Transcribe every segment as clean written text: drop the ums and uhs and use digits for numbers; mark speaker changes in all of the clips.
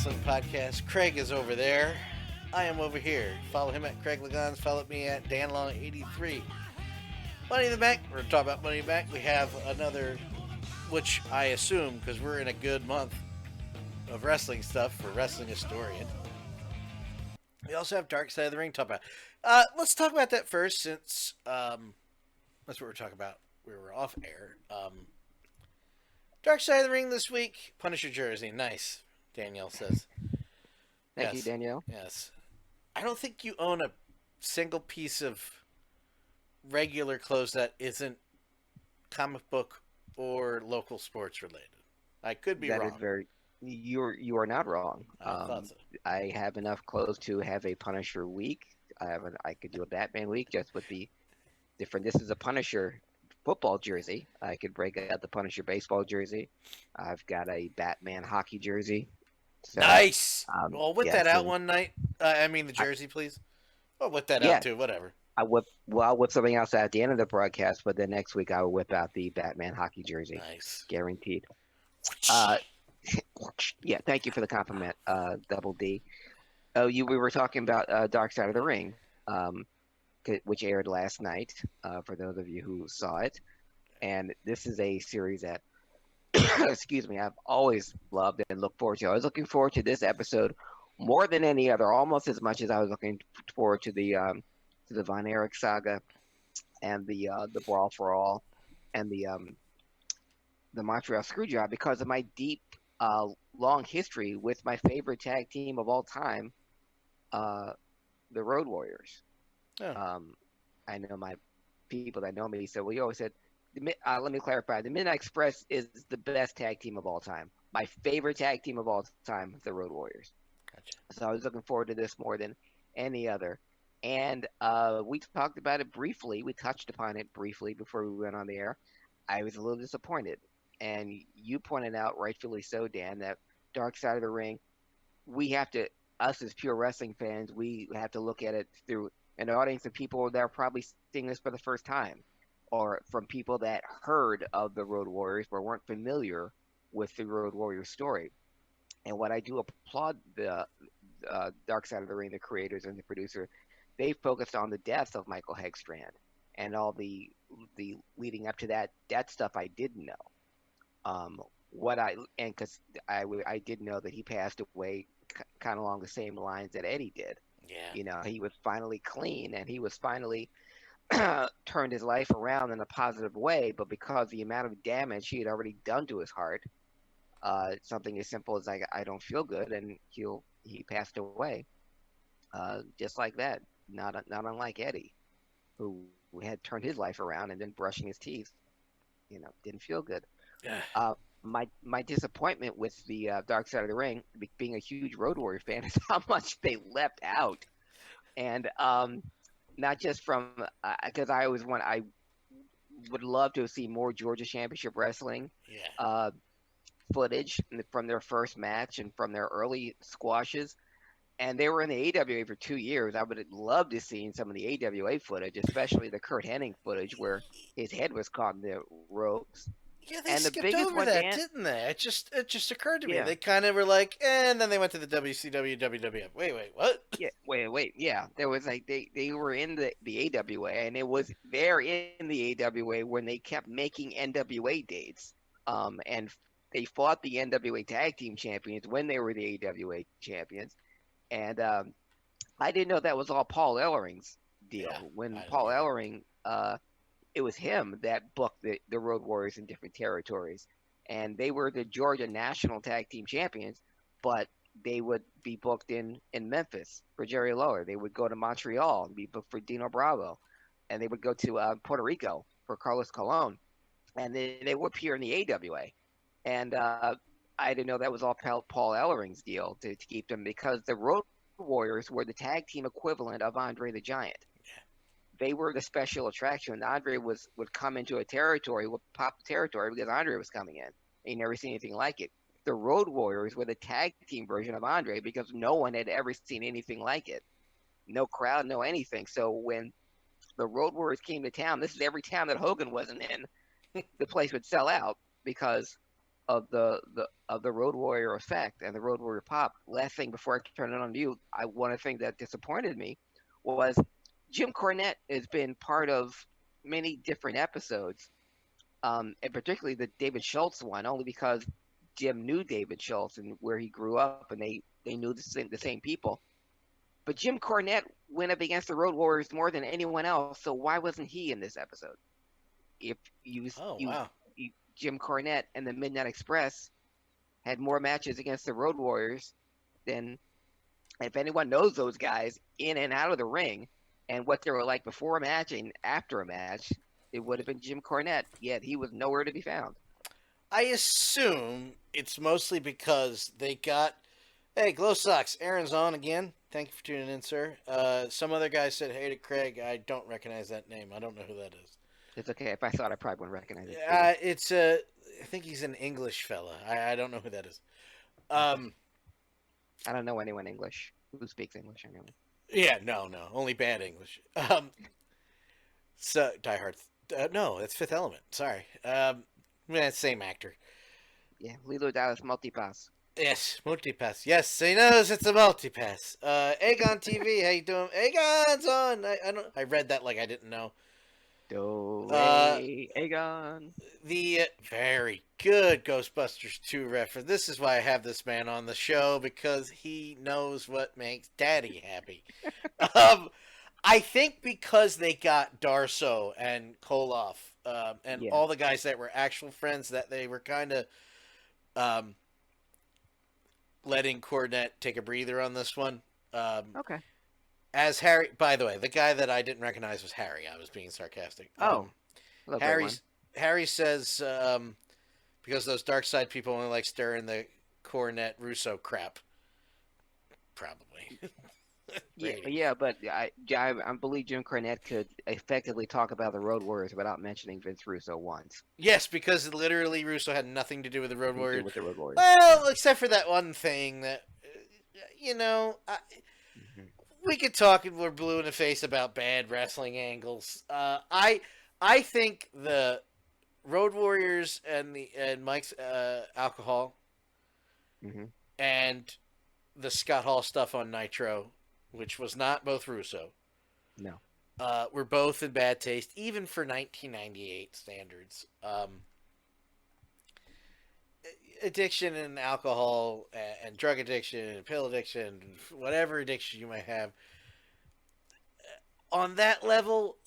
Speaker 1: Wrestling Podcast. Craig is over there. I am over here. Follow him at Craig Lagans. Follow me at DanLong83. Money in the Bank. We're going to talk about Money in the Bank. We have another, which I assume, because we're in a good month of wrestling stuff for Wrestling Historian. We also have Dark Side of the Ring to talk about. Let's talk about that first, since that's what we're talking about. We were off air. Dark Side of the Ring this week. Punisher jersey. Nice, Danielle says.
Speaker 2: Thank you, Danielle.
Speaker 1: Yes. I don't think you own a single piece of regular clothes that isn't comic book or local sports related. I could be
Speaker 2: That
Speaker 1: wrong.
Speaker 2: is very. You are not wrong.
Speaker 1: I thought so.
Speaker 2: I have enough clothes to have a Punisher week. I could do a Batman week just with the different. This is a Punisher football jersey. I could break out the Punisher baseball jersey. I've got a Batman hockey jersey. So,
Speaker 1: Nice. Well, whip that out
Speaker 2: so
Speaker 1: one night. The jersey, please. Well, whip that
Speaker 2: yeah,
Speaker 1: out too. Whatever.
Speaker 2: I'll whip something else out at the end of the broadcast, but then next week I will whip out the Batman hockey jersey.
Speaker 1: Nice.
Speaker 2: Guaranteed. Yeah, thank you for the compliment, Double D. We were talking about Dark Side of the Ring, which aired last night, for those of you who saw it. And this is a series that, excuse me, I've always loved and looked forward to. I was looking forward to this episode more than any other, almost as much as I was looking forward to the Von Erich saga and the Brawl for All and the Montreal Screwjob, because of my deep, long history with my favorite tag team of all time, the Road Warriors.
Speaker 1: Oh.
Speaker 2: I know my people that know me said, well, you always said, let me clarify, the Midnight Express is the best tag team of all time. My favorite tag team of all time is the Road Warriors.
Speaker 1: Gotcha.
Speaker 2: So I was looking forward to this more than any other. And we talked about it briefly. We touched upon it briefly before we went on the air. I was a little disappointed. And you pointed out, rightfully so, Dan, that Dark Side of the Ring, us as pure wrestling fans, we have to look at it through an audience of people that are probably seeing this for the first time, or from people that heard of the Road Warriors but weren't familiar with the Road Warriors story. And what I do applaud the Dark Side of the Ring, the creators and the producer, they focused on the death of Michael Hegstrand and all the leading up to that stuff I didn't know. Because I did know that he passed away kind of along the same lines that Eddie did.
Speaker 1: Yeah.
Speaker 2: He was finally clean and he was finally turned his life around in a positive way, but because the amount of damage he had already done to his heart, something as simple as like, I don't feel good, and he passed away, just like that. Not unlike Eddie, who had turned his life around and then brushing his teeth, didn't feel good.
Speaker 1: Yeah.
Speaker 2: My disappointment with the Dark Side of the Ring, being a huge Road Warrior fan, is how much they left out, and not just from because I would love to see more Georgia Championship Wrestling footage from their first match and from their early squashes. And they were in the AWA for 2 years. I would have loved to see some of the AWA footage, especially the Kurt Hennig footage where his head was caught in the ropes.
Speaker 1: Yeah, they
Speaker 2: And the
Speaker 1: skipped
Speaker 2: biggest
Speaker 1: over
Speaker 2: one,
Speaker 1: that,
Speaker 2: Dan,
Speaker 1: didn't they? It just occurred to me.
Speaker 2: yeah,
Speaker 1: They kind of were like, and then they went to the WCW, WWF. Wait, what?
Speaker 2: yeah, wait, yeah. There was like they were in the AWA, and it was there in the AWA when they kept making NWA dates. And they fought the NWA Tag Team Champions when they were the AWA champions. And I didn't know that was all Paul Ellering's deal.
Speaker 1: Yeah,
Speaker 2: When
Speaker 1: I
Speaker 2: Paul
Speaker 1: don't know.
Speaker 2: Ellering, it was him that booked the Road Warriors in different territories. And they were the Georgia National Tag Team Champions, but they would be booked in Memphis for Jerry Lawler. They would go to Montreal and be booked for Dino Bravo. And they would go to Puerto Rico for Carlos Colon. And they would appear in the AWA. And I didn't know that was all Paul Ellering's deal to keep them, because the Road Warriors were the tag team equivalent of Andre the Giant. They were the special attraction. Andre would come into a territory, would pop the territory because Andre was coming in. And you never seen anything like it. The Road Warriors were the tag team version of Andre because no one had ever seen anything like it. No crowd, no anything. So when the Road Warriors came to town, this is every town that Hogan wasn't in, the place would sell out because of the Road Warrior effect and the Road Warrior pop. Last thing before I turn it on to you, one of the things that disappointed me was Jim Cornette has been part of many different episodes, and particularly the David Schultz one, only because Jim knew David Schultz and where he grew up, and they knew the same people. But Jim Cornette went up against the Road Warriors more than anyone else, so why wasn't he in this episode? If you
Speaker 1: Oh
Speaker 2: you,
Speaker 1: wow.
Speaker 2: you Jim Cornette and the Midnight Express had more matches against the Road Warriors than if anyone knows those guys in and out of the ring and what they were like before a match and after a match, it would have been Jim Cornette. Yet he was nowhere to be found.
Speaker 1: I assume it's mostly because they got. Hey, Glow Sucks. Aaron's on again. Thank you for tuning in, sir. Some other guy said, "Hey to Craig." I don't recognize that name. I don't know who that is.
Speaker 2: It's okay. If I thought, I probably wouldn't recognize it.
Speaker 1: It's a. I think he's an English fella. I don't know who that is.
Speaker 2: I don't know anyone English who speaks English anyway.
Speaker 1: Yeah, no, only bad English. So Die Hard. No, that's Fifth Element. Sorry. Same actor.
Speaker 2: Yeah, Lilo Dallas Multipass.
Speaker 1: Yes, multipass. Yes, he knows it's a multipass. Aegon TV, how you doing? Aegon's on. I don't. I read that like I didn't know.
Speaker 2: Do Aegon.
Speaker 1: The very good Ghostbusters 2 reference. This is why I have this man on the show, because he knows what makes Daddy happy. I think because they got Darso and Koloff and all the guys that were actual friends, that they were kind of letting Cornette take a breather on this one.
Speaker 2: Okay.
Speaker 1: As Harry, by the way, the guy that I didn't recognize was Harry. I was being sarcastic. Harry says because those dark side people only like stirring the Cornette Russo crap. Probably.
Speaker 2: yeah, but I believe Jim Cornette could effectively talk about the Road Warriors without mentioning Vince Russo once.
Speaker 1: Yes, because literally Russo had nothing to do with the Road Warriors.
Speaker 2: With the Road Warriors.
Speaker 1: Well, except for that one thing that, we could talk and we're blue in the face about bad wrestling angles. I think the Road Warriors and Mike's alcohol and the Scott Hall stuff on Nitro, which was not both Russo.
Speaker 2: No.
Speaker 1: Were both in bad taste, even for 1998 standards. Addiction and alcohol and drug addiction and pill addiction, whatever addiction you might have. On that level,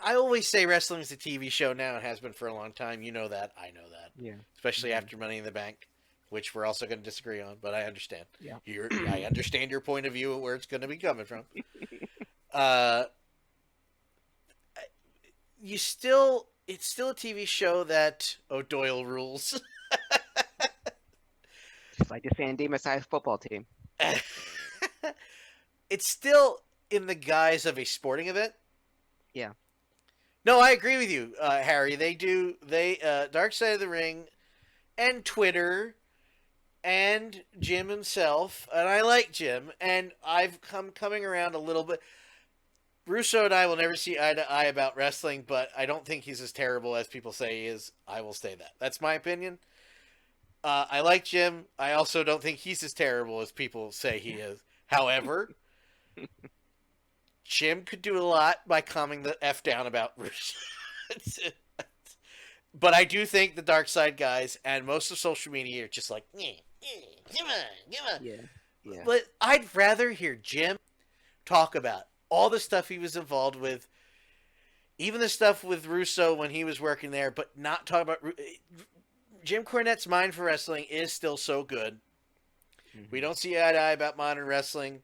Speaker 1: I always say wrestling is a TV show now. It has been for a long time. You know that. I know that.
Speaker 2: Yeah.
Speaker 1: Especially after Money in the Bank, which we're also going to disagree on, but I understand.
Speaker 2: Yeah.
Speaker 1: I understand your point of view, where it's going to be coming from. It's still a TV show that O'Doyle rules.
Speaker 2: It's like the San Dimas High football team.
Speaker 1: It's still in the guise of a sporting event.
Speaker 2: Yeah.
Speaker 1: No, I agree with you, Harry. They Dark Side of the Ring and Twitter and Jim himself, and I like Jim, and I've coming around a little bit. Russo and I will never see eye to eye about wrestling, but I don't think he's as terrible as people say he is. I will say that. That's my opinion. I like Jim. I also don't think he's as terrible as people say he is. However, Jim could do a lot by calming the F down about Russo. But I do think the Dark Side guys and most of social media are just like, come on.
Speaker 2: Yeah.
Speaker 1: But I'd rather hear Jim talk about all the stuff he was involved with, even the stuff with Russo when he was working there, but not talk about... Jim Cornette's mind for wrestling is still so good. We don't see eye to eye about modern wrestling.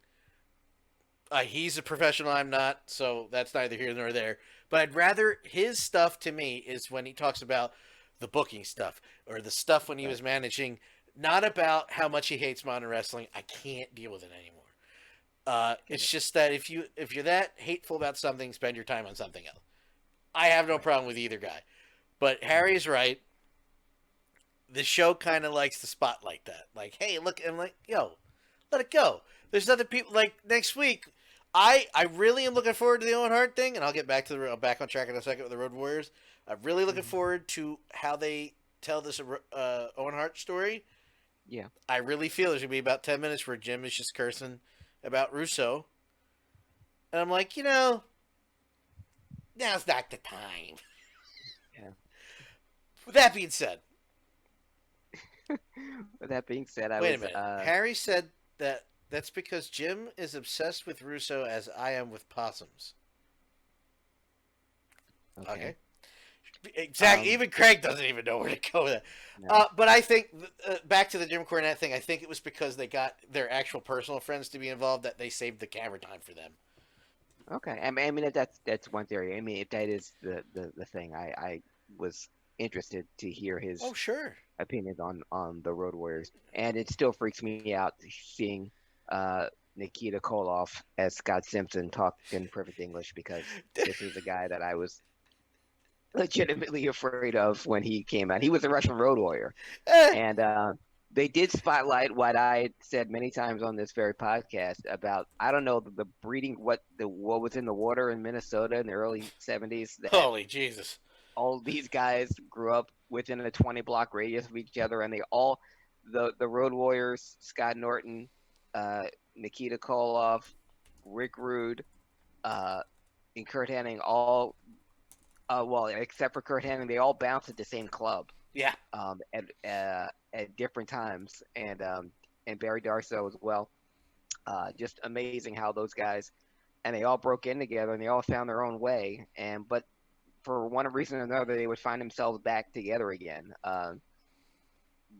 Speaker 1: He's a professional, I'm not, so that's neither here nor there. But I'd rather... His stuff, to me, is when he talks about the booking stuff, or the stuff when he was managing, not about how much he hates modern wrestling. I can't deal with it anymore. It's just that if you're that hateful about something, spend your time on something else. I have no problem with either guy. But Harry's right. The show kind of likes the spotlight that. Like, hey, look, and like, yo, let it go. There's other people, like, next week, I really am looking forward to the Owen Hart thing, and I'll get back on track in a second with the Road Warriors. I'm really looking forward to how they tell this Owen Hart story,
Speaker 2: Yeah.
Speaker 1: I really feel there's gonna be about 10 minutes where Jim is just cursing about Russo, and I'm like, now's not the time.
Speaker 2: Yeah.
Speaker 1: With that being said,
Speaker 2: With that being said, I
Speaker 1: wait a
Speaker 2: was
Speaker 1: minute. Harry said that that's because Jim is obsessed with Russo as I am with possums.
Speaker 2: okay.
Speaker 1: Okay. Exactly.
Speaker 2: Um,
Speaker 1: Even Craig doesn't even know where to go with it.
Speaker 2: no.
Speaker 1: But I think back to the Jim Cornette thing. I think it was because they got their actual personal friends to be involved that they saved the camera time for them.
Speaker 2: Okay. I mean, if that's one theory. I mean, if that is the thing, I was interested to hear
Speaker 1: Oh
Speaker 2: his
Speaker 1: sure.
Speaker 2: opinions on the Road Warriors, and it still freaks me out seeing uh Nikita Koloff as Scott Simpson talk in perfect English because this was a guy that I was legitimately afraid of when he came out. He was a Russian Road Warrior,
Speaker 1: Eh.
Speaker 2: and they did spotlight what I said many times on this very podcast about I don't know the breeding what was in the water in Minnesota in the early 70s that
Speaker 1: Holy Jesus.
Speaker 2: all these guys grew up within a 20 block radius of each other, and they all the Road Warriors, Scott Norton, uh, Nikita Koloff, Rick Rude, uh, and Kurt Hennig all well except for Kurt Hennig, they all bounced at the same club
Speaker 1: Yeah.
Speaker 2: at different times, and Barry Darso as well. Just amazing how those guys and they all broke in together and they all found their own way. And but for one reason or another, they would find themselves back together again.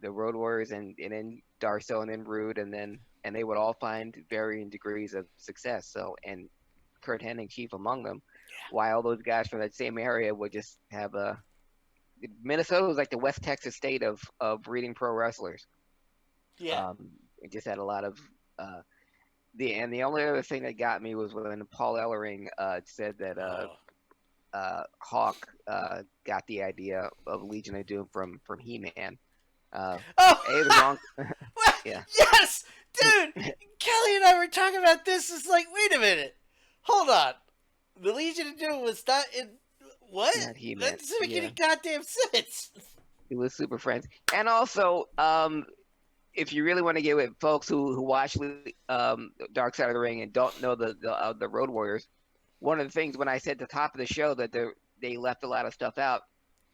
Speaker 2: The Road Warriors and then Darso and then Rude and they would all find varying degrees of success. So and Kurt Hennig chief among them. While those guys from that same area would just have a Minnesota was like the West Texas state of breeding pro wrestlers.
Speaker 1: Yeah.
Speaker 2: It just had a lot of the only other thing that got me was when Paul Ellering said that
Speaker 1: Oh.
Speaker 2: Hawk got the idea of Legion of Doom from He-Man. A the
Speaker 1: Oh.
Speaker 2: wrong
Speaker 1: What?
Speaker 2: yeah
Speaker 1: Yes, dude. Kelly and I were talking about this. It's like, wait a minute. Hold on. The Legion of Doom was not in. What?
Speaker 2: not
Speaker 1: That
Speaker 2: He-Man,
Speaker 1: doesn't make any
Speaker 2: yeah,
Speaker 1: goddamn sense.
Speaker 2: it was Super Friends. And also if you really want to get with folks who watch Dark Side of the Ring and don't know the Road Warriors, one of the things when I said at the top of the show that they left a lot of stuff out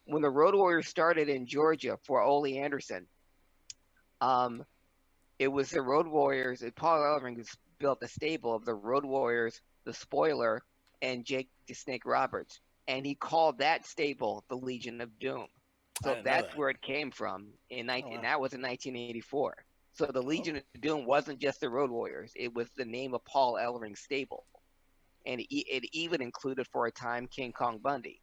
Speaker 2: when the Road Warriors started in Georgia for Ole Anderson, um, it was the Road Warriors. Paul Ellering built a stable of the Road Warriors, the Spoiler, and Jake the Snake Roberts, and he called that stable the Legion of Doom.
Speaker 1: I
Speaker 2: So
Speaker 1: didn't know
Speaker 2: that's
Speaker 1: that.
Speaker 2: where it came from
Speaker 1: Oh
Speaker 2: and
Speaker 1: wow.
Speaker 2: that was in 1984. So the
Speaker 1: Oh.
Speaker 2: Legion of Doom wasn't just the Road Warriors; it was the name of Paul Ellering's stable, and it even included for a time King Kong Bundy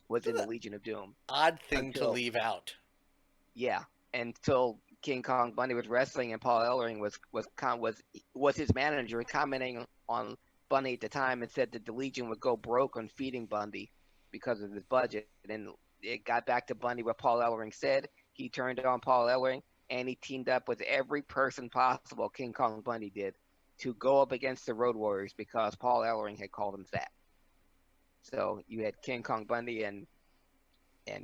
Speaker 2: was in the Legion of Doom
Speaker 1: Odd thing to
Speaker 2: until
Speaker 1: leave out.
Speaker 2: yeah, until King Kong Bundy was wrestling and Paul Ellering was his manager, commenting on Bundy at the time and said that the Legion would go broke on feeding Bundy because of his budget. And it got back to Bundy what Paul Ellering said. He turned on Paul Ellering and he teamed up with every person possible. King Kong Bundy did to go up against the Road Warriors because Paul Ellering had called him fat. So you had King Kong Bundy and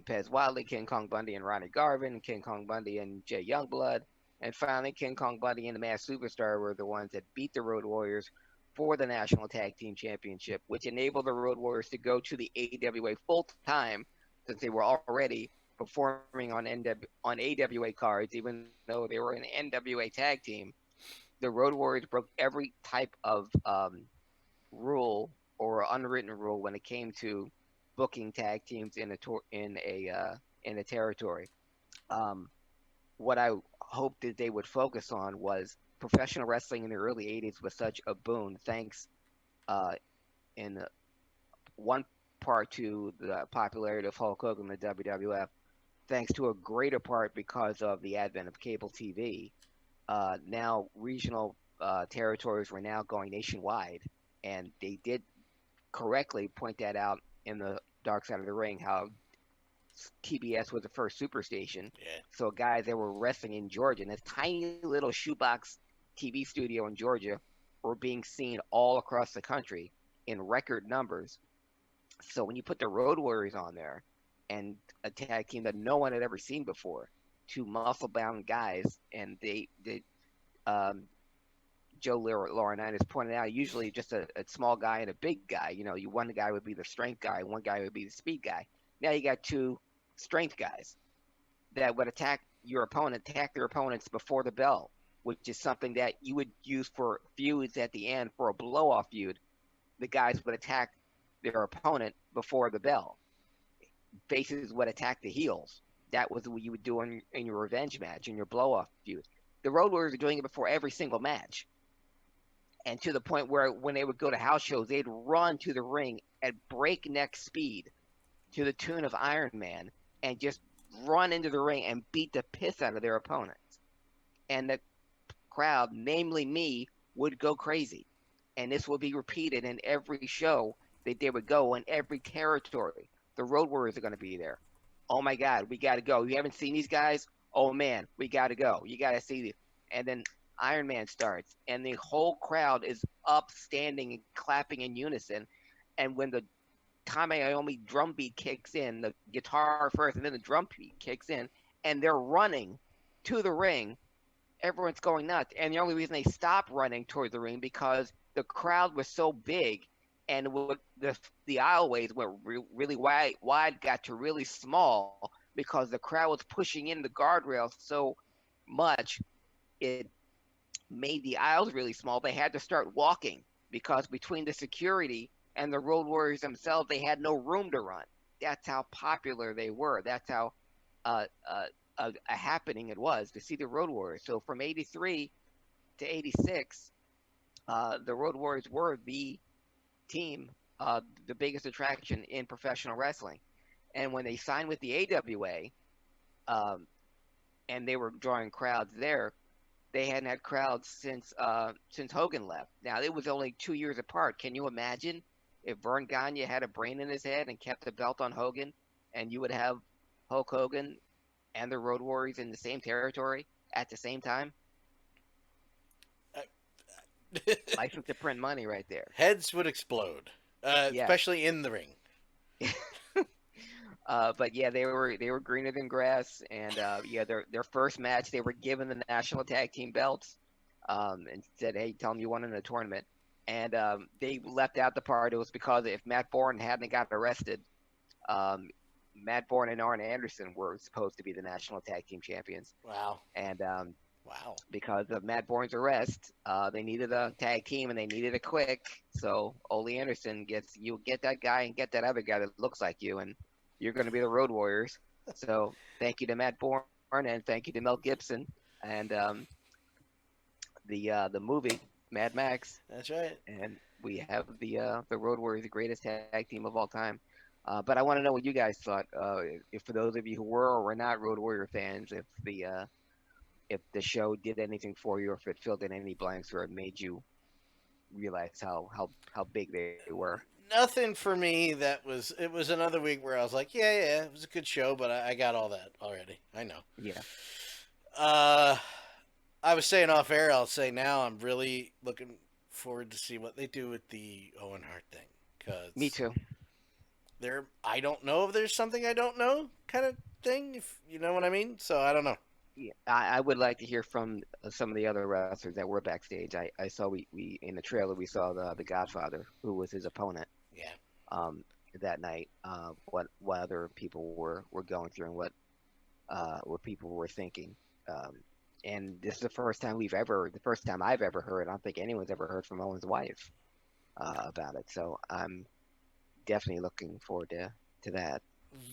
Speaker 2: Pez Wildly, King Kong Bundy and Ronnie Garvin, King Kong Bundy and Jay Youngblood, and finally King Kong Bundy and the Masked Superstar were the ones that beat the Road Warriors for the National Tag Team Championship, which enabled the Road Warriors to go to the AWA full time since they were already performing on AWA cards, even though they were an NWA tag team. The Road Warriors broke every type of rule or unwritten rule when it came to booking tag teams in a territory. Um, what I hoped that they would focus on was professional wrestling in the early '80s was such a boon, thanks uh, in one part to the popularity of Hulk Hogan in the WWF, thanks to a greater part because of the advent of cable TV. Now regional territories were now going nationwide, and they did correctly point that out in the Dark Side of the Ring how TBS was the first superstation.
Speaker 1: Yeah.
Speaker 2: So guys that were wrestling in Georgia, in this tiny little shoebox TV studio in Georgia, were being seen all across the country in record numbers. So when you put the Road Warriors on there, and a tag team that no one had ever seen before. Two muscle-bound guys, and um, Joe Laurinaitis pointed out, usually just a small guy and a big guy. One guy would be the strength guy, one guy would be the speed guy. Now you got two strength guys that would attack their opponents before the bell, which is something that you would use for feuds at the end for a blow-off feud. The guys would attack their opponent before the bell. Faces would attack the heels. That was what you would do in your revenge match, in your blow-off feud. The Road Warriors are doing it before every single match. And to the point where when they would go to house shows, they'd run to the ring at breakneck speed to the tune of Iron Man and just run into the ring and beat the piss out of their opponents. And the crowd, namely me, would go crazy. And this would be repeated in every show that they would go in every territory. The Road Warriors are going to be there. Oh my God, we got to go. You haven't seen these guys? Oh man, we got to go. You got to see these. And then Iron Man starts, and the whole crowd is up, standing, and clapping in unison. And when the Tame Iommi drum beat kicks in, the guitar first, and then the drum beat kicks in, and they're running to the ring, everyone's going nuts. And the only reason they stopped running toward the ring because the crowd was so big, and the aisleways went really wide, got to really small because the crowd was pushing in the guardrails so much it made the aisles really small. They had to start walking because between the security and the Road Warriors themselves, they had no room to run. That's how popular they were. That's how a happening it was to see the Road Warriors. So from 83 to 86, the Road Warriors were the team, the biggest attraction in professional wrestling. And when they signed with the AWA, and they were drawing crowds there, they hadn't had crowds since Hogan left. Now it was only 2 years apart. Can you imagine if Vern Gagne had a brain in his head and kept the belt on Hogan, and you would have Hulk Hogan and the Road Warriors in the same territory at the same time? License to print money right there.
Speaker 1: Heads would explode,
Speaker 2: Yeah.
Speaker 1: especially in the ring.
Speaker 2: But yeah, they were greener than grass, and yeah, their first match they were given the national tag team belts, and said, "Hey, tell them you won in a tournament." And they left out the part. It was because if Matt Bourne hadn't got arrested, Matt Bourne and Arn Anderson were supposed to be the national tag team champions.
Speaker 1: Wow.
Speaker 2: And
Speaker 1: Wow.
Speaker 2: because of Matt Bourne's arrest, they needed a tag team and they needed it quick. So Ole Anderson you get that guy and get that other guy that looks like you, and you're going to be the Road Warriors. So thank you to Matt Bourne and thank you to Mel Gibson and the movie Mad Max.
Speaker 1: That's right.
Speaker 2: And we have the Road Warriors, the greatest tag team of all time. But I want to know what you guys thought. If for those of you who were or were not Road Warrior fans, if the show did anything for you, or if it filled in any blanks, or it made you realize how big they were.
Speaker 1: Nothing for me. It was another week where I was like, yeah, it was a good show, but I got all that already. I know.
Speaker 2: Yeah.
Speaker 1: I was saying off air, I'll say now I'm really looking forward to see what they do with the Owen Hart thing. Cause
Speaker 2: Me too.
Speaker 1: I don't know if there's something I don't know kind of thing, if you know what I mean. So I don't know.
Speaker 2: Yeah, I would like to hear from some of the other wrestlers that were backstage. I saw we in the trailer we saw the Godfather, who was his opponent.
Speaker 1: Yeah.
Speaker 2: That night, what other people were going through and what people were thinking. And this is the first time I've ever heard. I don't think anyone's ever heard from Owen's wife about it. So I'm definitely looking forward to that.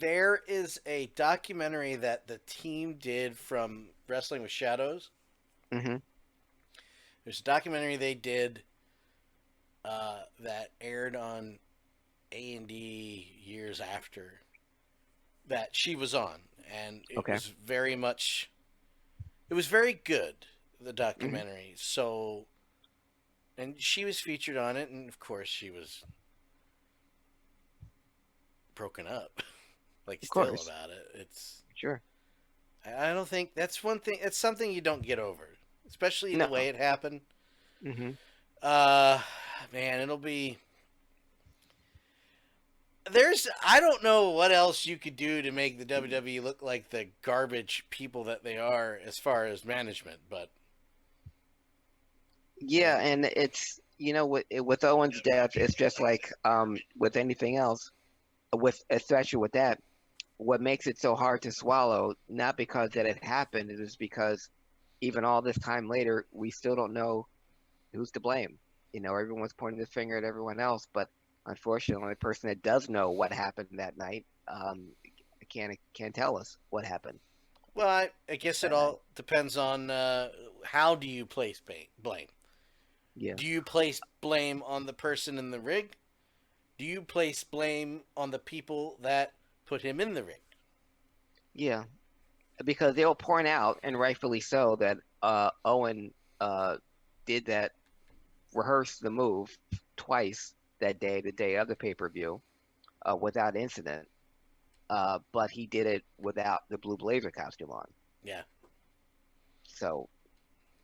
Speaker 1: There is a documentary that the team did from Wrestling with Shadows.
Speaker 2: Mm-hmm.
Speaker 1: There's a documentary they did that aired on A&D years after that she was on, and it was very much. It was very good, the documentary. Mm-hmm. So, and she was featured on it, and of course she was broken up. Like, still about it. It's
Speaker 2: sure.
Speaker 1: I don't think that's one thing. It's something you don't get over, especially the way it happened.
Speaker 2: Mm-hmm.
Speaker 1: Man, it'll be. I don't know what else you could do to make the WWE look like the garbage people that they are as far as management, but I
Speaker 2: Yeah,
Speaker 1: mean,
Speaker 2: and it's with Owen's death, it's just like with anything else, with especially with that, what makes it so hard to swallow, not because that it happened, it is because even all this time later, we still don't know who's to blame. Everyone's pointing the finger at everyone else, but unfortunately, the person that does know what happened that night can't tell us what happened
Speaker 1: well, I guess it
Speaker 2: that night.
Speaker 1: all depends on how do you place blame.
Speaker 2: Yeah,
Speaker 1: Do you place blame on the person in the rig? Do you place blame on the people that put him in the rig?
Speaker 2: yeah, because they will point out, and rightfully so, that Owen did that, rehearsed the move twice that day, the day of the pay-per-view, without incident. But he did it without the blue blazer costume on.
Speaker 1: Yeah.
Speaker 2: So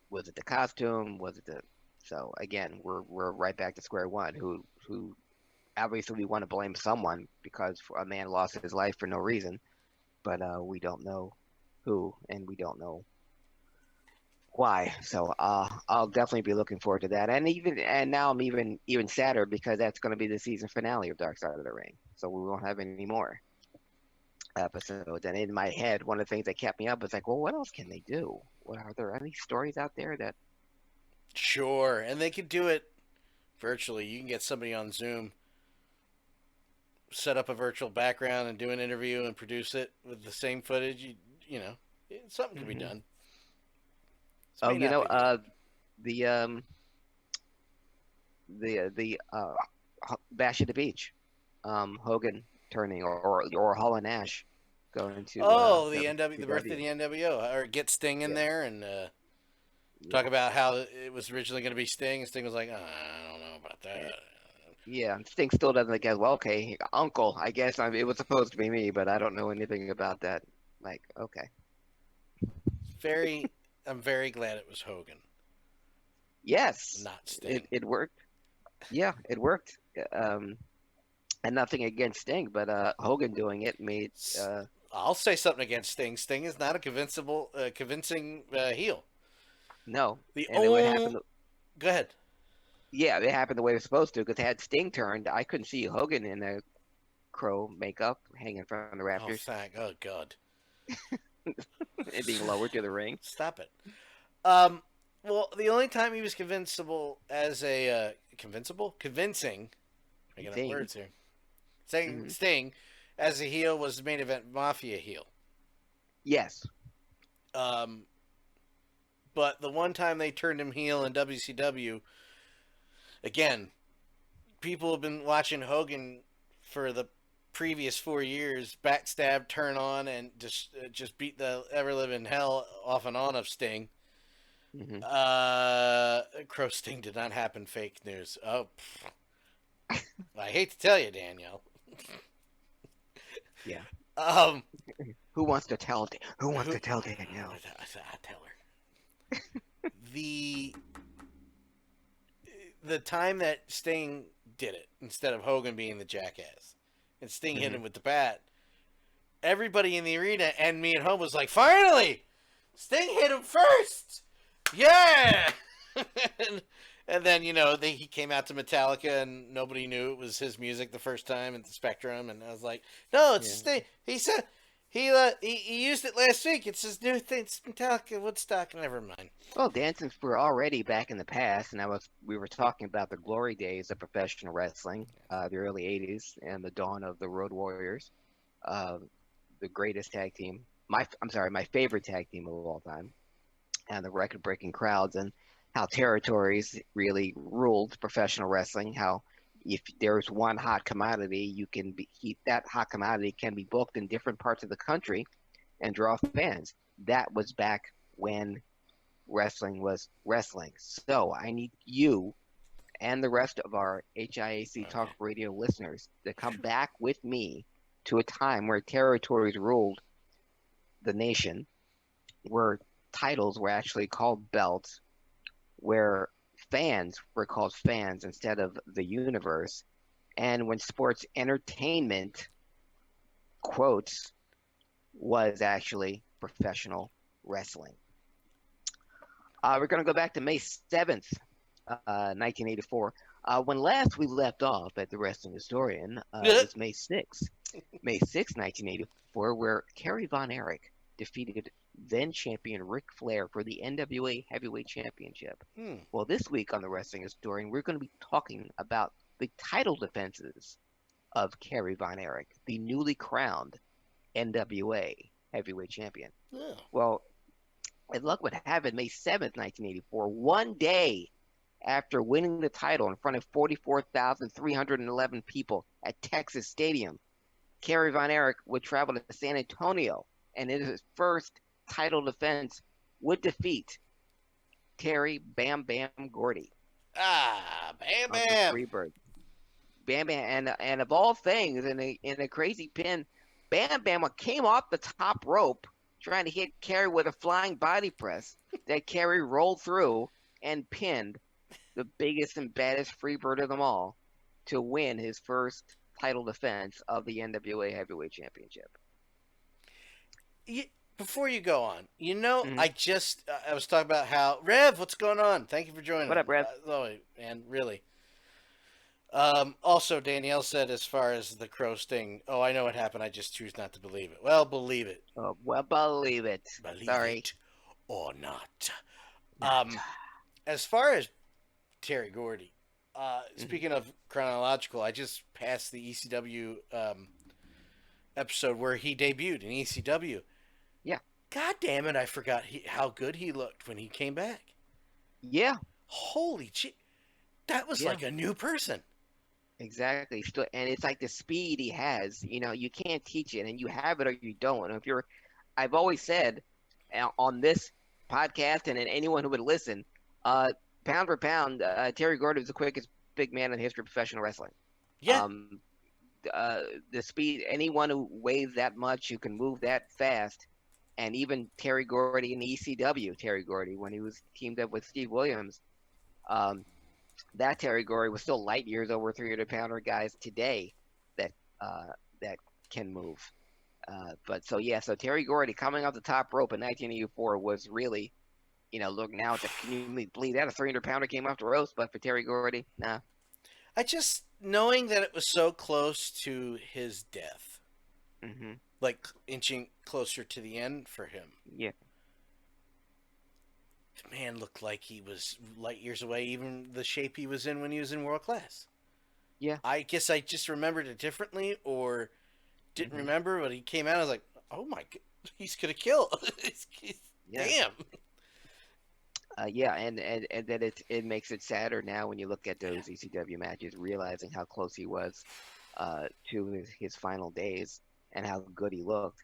Speaker 2: was it the costume? Was it the so again, we're right back to square one. Who obviously we want to blame someone because a man lost his life for no reason, but we don't know who, and we don't know why. So I'll definitely be looking forward to that. And now I'm even sadder because that's going to be the season finale of Dark Side of the Ring. So we won't have any more episodes. And in my head, one of the things that kept me up was like, well, what else can they do? What are there any stories out there that?
Speaker 1: Sure. And they could do it virtually. You can get somebody on Zoom, set up a virtual background, and do an interview and produce it with the same footage. You know, something can be
Speaker 2: Mhm.
Speaker 1: done. This
Speaker 2: Oh,
Speaker 1: may not be the end.
Speaker 2: the Bash at the Beach, Hogan turning or Hall and Nash going to
Speaker 1: Oh, the birth of
Speaker 2: WCW.
Speaker 1: the NWO, or get Sting in
Speaker 2: Yeah,
Speaker 1: there and talk
Speaker 2: yeah,
Speaker 1: about how it was originally going to be Sting, and Sting was like, I don't know about
Speaker 2: Eh,
Speaker 1: that.
Speaker 2: yeah. Sting still doesn't get well. Okay, Uncle. I guess it was supposed to be me, but I don't know anything about that. Like, okay,
Speaker 1: Very, I'm very glad it was Hogan,
Speaker 2: yes,
Speaker 1: not Sting.
Speaker 2: it worked. Yeah, it worked. Um, and nothing against Sting, but Hogan doing it made
Speaker 1: I'll say something against Sting. Sting is not a convincing heel.
Speaker 2: no,
Speaker 1: The
Speaker 2: and it would
Speaker 1: only
Speaker 2: happen.
Speaker 1: Go ahead.
Speaker 2: Yeah, it happened the way it was supposed to. Because had Sting turned, I couldn't see Hogan in a crow makeup hanging from the
Speaker 1: Oh,
Speaker 2: rafters
Speaker 1: oh God,
Speaker 2: and being lowered to the ring.
Speaker 1: stop it. Um, well, the only time he was convincing, making up
Speaker 2: Sting.
Speaker 1: words here, saying
Speaker 2: Hmm.
Speaker 1: Sting as a heel was the main event Mafia heel.
Speaker 2: Yes.
Speaker 1: Um, but the one time they turned him heel in WCW, again, people have been watching Hogan for the previous 4 years backstab, turn on, and just beat the ever living hell off and on of Sting.
Speaker 2: Hmm.
Speaker 1: Crow Sting did not happen. Fake news. Oh, I hate to tell you, Danielle.
Speaker 2: Yeah.
Speaker 1: Um,
Speaker 2: Who wants to tell? Who wants
Speaker 1: who?
Speaker 2: to tell Danielle?
Speaker 1: I tell her the the time that Sting did it instead of Hogan being the jackass, and Sting hit
Speaker 2: Hmm.
Speaker 1: him with the bat. Everybody in the arena and me at home was like, "Finally, Sting hit him first! Yeah!" and, and then he came out to Metallica and nobody knew it was his music the first time at the Spectrum, and I was like, "No, it's
Speaker 2: Yeah.
Speaker 1: Sting." He said he used it last week. It's his new thing. It's Metallica Woodstock. Never mind.
Speaker 2: Well, dancing were already back in the past, and we were talking about the glory days of professional wrestling, the early '80s, and the dawn of the Road Warriors, uh, the greatest tag team. I'm sorry, my favorite tag team of all time, and the record-breaking crowds, and how territories really ruled professional wrestling. How if there's one hot commodity, that hot commodity can be booked in different parts of the country and draw fans. That was back when wrestling was wrestling. So I need you and the rest of our HIAC Talk
Speaker 1: Okay.
Speaker 2: Radio listeners to come back with me to a time where territories ruled the nation, where titles were actually called belts, where fans were called fans instead of the universe, and when sports entertainment, quotes, was actually professional wrestling. We're going to go back to May 7th, 1984. When last we left off at the Wrestling Historian, it was May 6th. May 6th, 1984, where Kerry Von Erich defeated then champion Ric Flair for the NWA Heavyweight Championship. Well, this week on the Wrestling Historian, we're going to be talking about the title defenses of Kerry Von Erich, the newly crowned NWA Heavyweight Champion.
Speaker 1: Yeah.
Speaker 2: Well, as luck would have it, May 7th, 1984, one day after winning the title in front of 44,311 people at Texas Stadium, Kerry Von Erich would travel to San Antonio and in his first title defense would defeat Terry Bam Bam Gordy.
Speaker 1: Bam
Speaker 2: Of the
Speaker 1: Bam.
Speaker 2: Freebird. Bam Bam, and of all things, in a crazy pin, Bam Bam came off the top rope trying to hit Kerry with a flying body press that Kerry rolled through and pinned the biggest and baddest Freebird of them all to win his first title defense of the NWA Heavyweight Championship.
Speaker 1: Before you go on,
Speaker 2: Mhm.
Speaker 1: I was talking about how Rev, what's going on? Thank you for joining.
Speaker 2: What up, Rev?
Speaker 1: Man, really. Also, Danielle said, as far as the Crow sting, I know what happened. I just choose not to believe it. Well, believe it.
Speaker 2: Oh, well, believe it.
Speaker 1: Believe
Speaker 2: Sorry.
Speaker 1: it or not. As far as Terry Gordy, speaking of chronological, I just passed the ECW episode where he debuted in ECW.
Speaker 2: Yeah.
Speaker 1: God damn it! I forgot how good he looked when he came back.
Speaker 2: Yeah.
Speaker 1: Holy shit! That was like a new person.
Speaker 2: Exactly. And it's like the speed he has. You can't teach it, and you have it or you don't. And I've always said on this podcast, and anyone who would listen, pound for pound, Terry Gordy was the quickest big man in the history of professional wrestling.
Speaker 1: Yeah.
Speaker 2: The speed, anyone who weighs that much, who can move that fast, and even Terry Gordy in ECW, Terry Gordy, when he was teamed up with Steve Williams, that Terry Gordy was still light years over 300-pounder guys today that can move. So Terry Gordy coming off the top rope in 1984 was really, look now, can you believe that a 300-pounder came off the ropes? But for Terry Gordy, nah.
Speaker 1: I just, knowing that it was so close to his death, like inching closer to the end for him.
Speaker 2: Yeah.
Speaker 1: The man looked like he was light years away, even the shape he was in when he was in World Class.
Speaker 2: Yeah.
Speaker 1: I guess I just remembered it differently or didn't remember, but he came out, I was like, oh my God, he's going to kill. Damn.
Speaker 2: And then it makes it sadder now when you look at those ECW matches, realizing how close he was to his final days and how good he looked.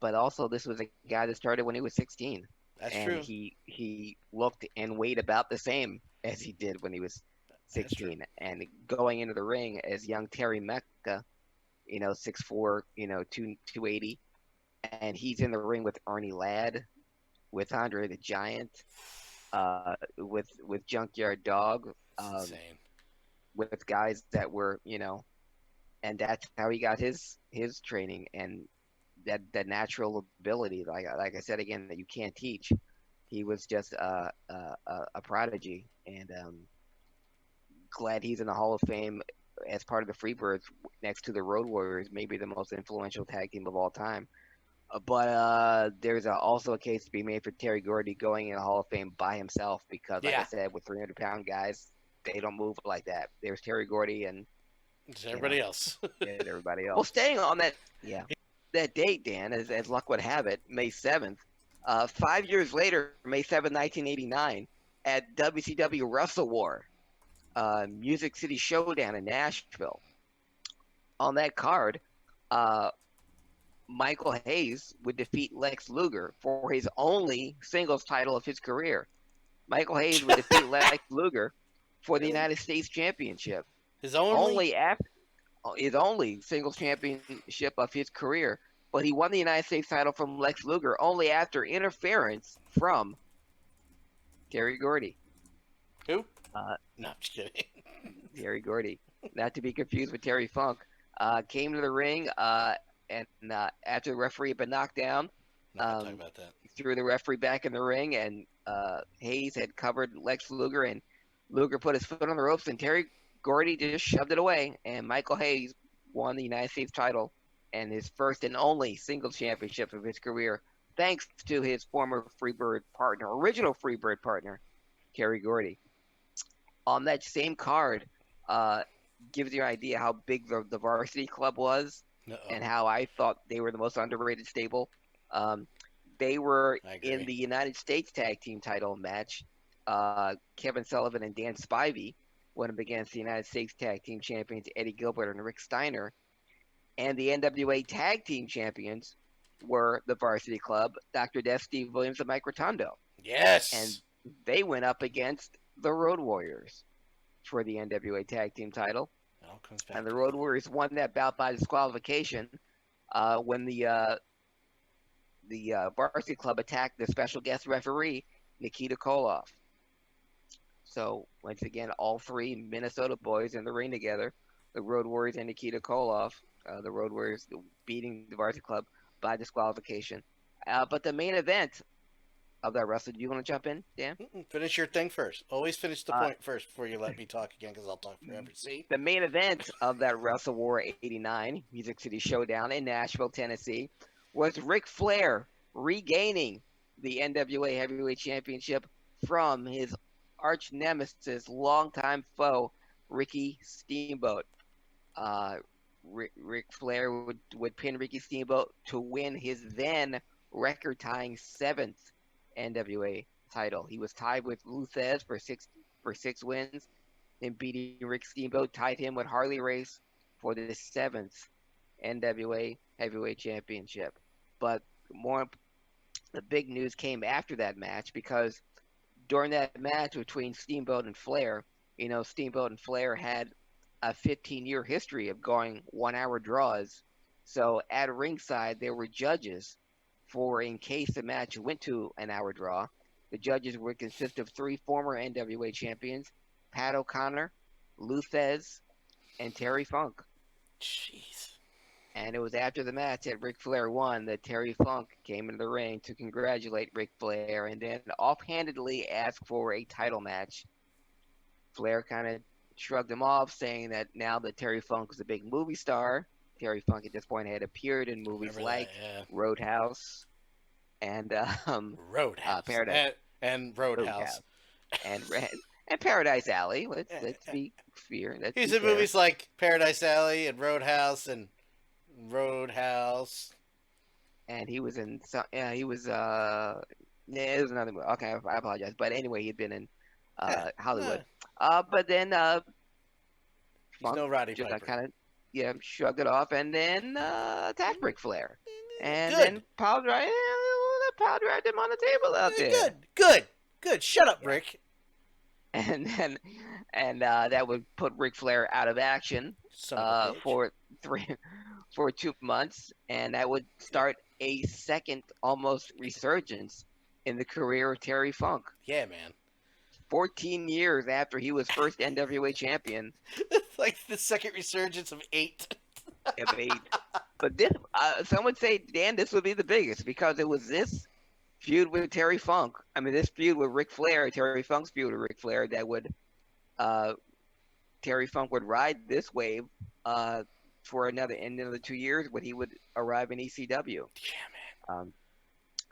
Speaker 2: But also, this was a guy that started when he was 16.
Speaker 1: That's
Speaker 2: and
Speaker 1: true.
Speaker 2: He looked and weighed about the same as he did when he was 16. And going into the ring as young Terry Mecca, 6'4", 280, and he's in the ring with Ernie Ladd, with Andre the Giant, with Junkyard Dog,
Speaker 1: insane.
Speaker 2: with guys that were, and that's how he got his training and that natural ability, like I said again, that you can't teach. He was just a prodigy, and glad he's in the Hall of Fame as part of the Freebirds next to the Road Warriors, maybe the most influential tag team of all time. But there's also a case to be made for Terry Gordy going in the Hall of Fame by himself because, like I said, with 300-pound guys, they don't move like that. There's Terry Gordy and
Speaker 1: everybody else.
Speaker 2: And everybody else. Well, staying on that date, Dan, as luck would have it, May 7th, 5 years later, May 7th, 1989, at WCW Wrestle War, Music City Showdown in Nashville. On that card, Michael Hayes would defeat Lex Luger for his only singles title of his career. Michael Hayes would defeat Lex Luger for the United States Championship.
Speaker 1: His only
Speaker 2: singles championship of his career. But he won the United States title from Lex Luger only after interference from Terry Gordy.
Speaker 1: Who? No, I'm just kidding.
Speaker 2: Terry Gordy, not to be confused with Terry Funk, came to the ring and after the referee had been knocked down,
Speaker 1: Not gonna talk about that.
Speaker 2: threw the referee back in the ring, and Hayes had covered Lex Luger, and Luger put his foot on the ropes, and Terry Gordy just shoved it away, and Michael Hayes won the United States title and his first and only single championship of his career, thanks to his former Freebird partner, original Freebird partner, Terry Gordy. On that same card, uh, gives you an idea how big the varsity club was
Speaker 1: Uh-oh.
Speaker 2: and how I thought they were the most underrated stable. Um, they were
Speaker 1: I agree.
Speaker 2: in the United States tag team title match. Kevin Sullivan and Dan Spivey went up against the United States tag team champions Eddie Gilbert and Rick Steiner. And the NWA tag team champions were the varsity club, Dr. Death, Steve Williams, and Mike Rotundo.
Speaker 1: Yes.
Speaker 2: And they went up against the Road Warriors for the NWA tag team title.
Speaker 1: It all comes back
Speaker 2: And the
Speaker 1: to
Speaker 2: Road Warriors won that bout by disqualification when the varsity club attacked the special guest referee, Nikita Koloff. So, once again, all three Minnesota boys in the ring together, the Road Warriors and Nikita Koloff, the Road Warriors beating the varsity club by disqualification. But the main event of that wrestle, do you want to jump in, Dan?
Speaker 1: Finish your thing first. Always finish the point first before you let me talk again, because I'll talk forever. See?
Speaker 2: The main event of that Wrestle War 89 Music City Showdown in Nashville, Tennessee, was Ric Flair regaining the NWA Heavyweight Championship from his arch nemesis, longtime foe, Ricky Steamboat. Ric Flair would pin Ricky Steamboat to win his then record-tying 7th NWA title. He was tied with Lou Thesz for six wins. Then beating Rick Steamboat tied him with Harley Race for the 7th NWA Heavyweight Championship. But the big news came after that match, because during that match between Steamboat and Flair, Steamboat and Flair had a 15-year history of going 1-hour draws. So at ringside, there were judges for in case the match went to an hour draw. The judges would consist of 3 former NWA champions, Pat O'Connor, Lou Thesz, and Terry Funk.
Speaker 1: Jeez.
Speaker 2: And it was after the match that Ric Flair won that Terry Funk came into the ring to congratulate Ric Flair and then offhandedly ask for a title match. Flair kind of shrugged him off, saying that now that Terry Funk was a big movie star, Terry Funk at this point had appeared in movies like Roadhouse and
Speaker 1: Roadhouse.
Speaker 2: Paradise
Speaker 1: And Roadhouse.
Speaker 2: And Paradise Alley. Let's be fair.
Speaker 1: He's in movies like Paradise Alley and Roadhouse and Roadhouse.
Speaker 2: And he was in some. Yeah, he was. It was another movie. Okay, I apologize. But anyway, he'd been in Hollywood. But then
Speaker 1: Funk no Roddy Piper.
Speaker 2: Kind of shrugged it off and then attacked Ric Flair. And
Speaker 1: Good.
Speaker 2: then power drive him on the table out there.
Speaker 1: Good. Shut up, Rick.
Speaker 2: And then that would put Ric Flair out of action for 2 months, and that would start a second almost resurgence in the career of Terry Funk.
Speaker 1: Yeah, man.
Speaker 2: 14 years after he was first NWA champion.
Speaker 1: It's like the second resurgence of 8.
Speaker 2: But this, some would say, Dan, this would be the biggest, because it was this feud with Terry Funk. I mean, this feud with Ric Flair, Terry Funk's feud with Ric Flair, that would Terry Funk would ride this wave for another 2 years when he would arrive in ECW.
Speaker 1: Yeah, man.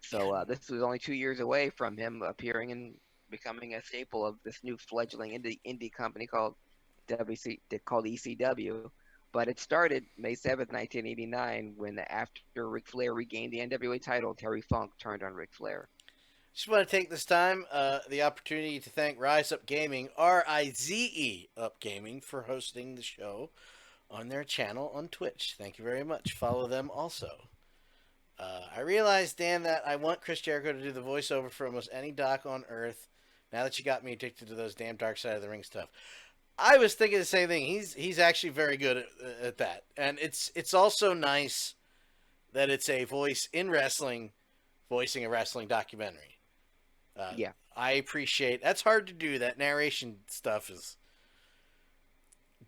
Speaker 2: So this was only 2 years away from him appearing and becoming a staple of this new fledgling indie company called ECW. But it started May 7th, 1989, when after Ric Flair regained the NWA title, Terry Funk turned on Ric Flair.
Speaker 1: Just want to take this time, the opportunity to thank Rise Up Gaming, RIZE Up Gaming, for hosting the show on their channel on Twitch. Thank you very much. Follow them also. I realized, Dan, that I want Chris Jericho to do the voiceover for almost any doc on Earth, now that you got me addicted to those damn Dark Side of the Ring stuff. I was thinking the same thing. He's actually very good at that. And it's also nice that it's a voice in wrestling, voicing a wrestling documentary.
Speaker 2: Yeah.
Speaker 1: I appreciate... That's hard to do. That narration stuff is...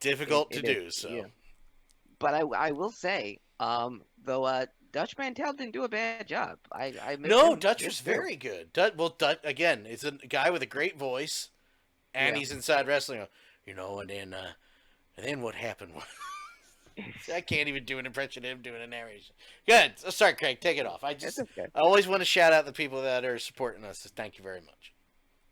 Speaker 1: Difficult to
Speaker 2: in this,
Speaker 1: do so.
Speaker 2: yeah. But I will say, though, Dutch Mantel didn't do a bad job. I missed
Speaker 1: No,
Speaker 2: him
Speaker 1: Dutch
Speaker 2: this
Speaker 1: was
Speaker 2: too.
Speaker 1: very good. Dutch again is a guy with a great voice, and
Speaker 2: Yeah.
Speaker 1: he's inside wrestling. You know, and then what happened was I can't even do an impression of him doing a narration. Good. Sorry, Craig. Take it off.
Speaker 2: That's okay.
Speaker 1: I always want to shout out the people that are supporting us. So thank you very much.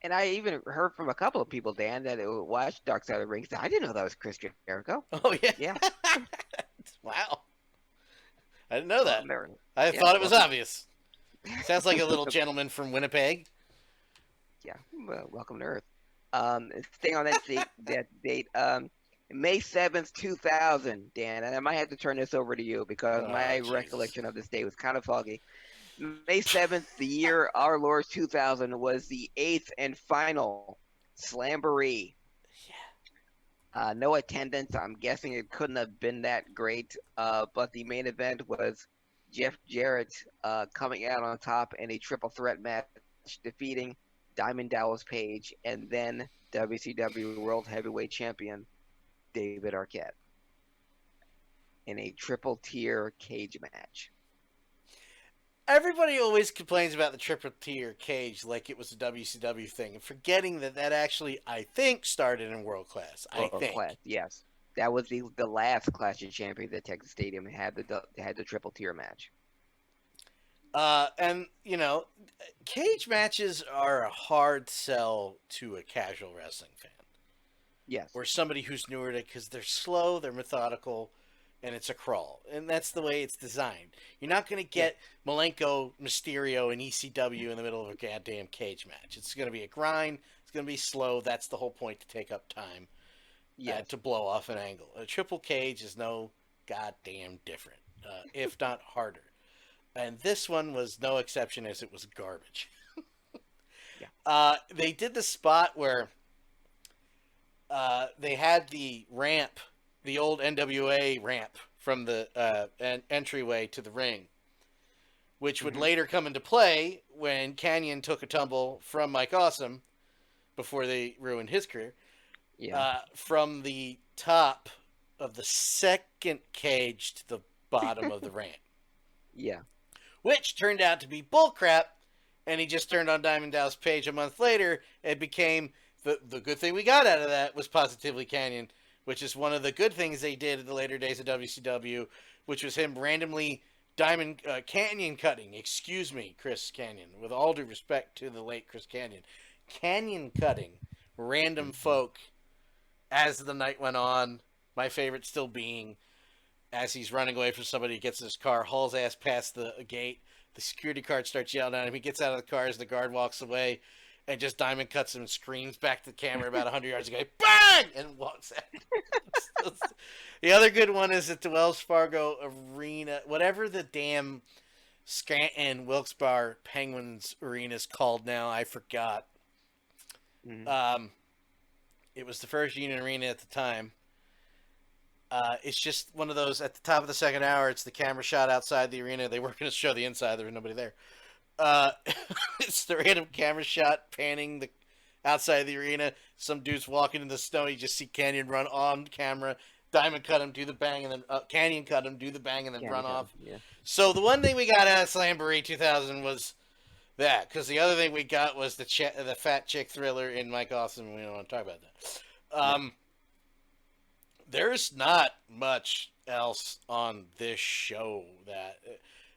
Speaker 2: And I even heard from a couple of people, Dan, that watched Dark Side of the Ring. Said, I didn't know that was Chris Jericho.
Speaker 1: Oh yeah.
Speaker 2: Yeah.
Speaker 1: Wow. I didn't know that.
Speaker 2: Welcome there.
Speaker 1: I
Speaker 2: Yeah.
Speaker 1: thought it was
Speaker 2: Welcome.
Speaker 1: obvious. Sounds like a little gentleman from Winnipeg.
Speaker 2: Yeah. Well, welcome to Earth. Staying on that date. May 7th, 2000, Dan, and I might have to turn this over to you because
Speaker 1: Oh
Speaker 2: my
Speaker 1: Jesus.
Speaker 2: recollection of this day was kind of foggy. May 7th, the year our Lord 2000 was the eighth and final Slamboree. No attendance. I'm guessing it couldn't have been that great. But the main event was Jeff Jarrett coming out on top in a triple threat match, defeating Diamond Dallas Page and then WCW World Heavyweight Champion David Arquette in a triple tier cage match.
Speaker 1: Everybody always complains about the triple tier cage like it was a WCW thing, and forgetting that actually, I think, started in World Class. I
Speaker 2: World
Speaker 1: think.
Speaker 2: Class, yes. That was the last Clash of Champions at Texas Stadium. Had the triple tier match.
Speaker 1: And you know, cage matches are a hard sell to a casual wrestling fan.
Speaker 2: Yes.
Speaker 1: Or somebody who's newer to it because they're slow, they're methodical, and it's a crawl. And that's the way it's designed. You're not going to get Malenko, Mysterio, and ECW in the middle of a goddamn cage match. It's going to be a grind. It's going to be slow. That's the whole point, to take up time. To blow off an angle. A triple cage is no goddamn different, if not harder. And this one was no exception, as it was garbage. They did the spot where they had the ramp, the old NWA ramp from the entryway to the ring, which would later come into play when Kanyon took a tumble from Mike Awesome before they ruined his career. From the top of the second cage to the bottom of the ramp.
Speaker 2: Yeah.
Speaker 1: Which turned out to be bullcrap, and he just turned on Diamond Dallas Page a month later. It became the good thing we got out of that was positively Kanyon, which is one of the good things they did in the later days of WCW, which was him randomly Kanyon cutting. Excuse me, Chris Kanyon. With all due respect to the late Chris Kanyon. Kanyon cutting random folk as the night went on. My favorite still being as he's running away from somebody, he gets in his car, hauls ass past the gate. The security guard starts yelling at him. He gets out of the car as the guard walks away, and just Diamond cuts him and screams back to the camera about 100 yards away, bang! And walks out. The other good one is at the Wells Fargo Arena, whatever the damn Scranton Wilkes-Barre Penguins Arena is called now. I forgot. It was the first Union Arena at the time. It's just one of those, at the top of the second hour, it's the camera shot outside the arena. They weren't going to show the inside. There was nobody there. It's the random camera shot panning the outside of the arena. Some dude's walking in the snow. You just see Kanyon run on camera. Diamond cut him, do the bang, and then Kanyon cut him, do the bang, and then run off.
Speaker 2: Yeah.
Speaker 1: So the one thing we got out of Slamboree 2000 was that, because the other thing we got was the fat chick thriller in Mike Awesome. We don't want to talk about that. There's not much else on this show that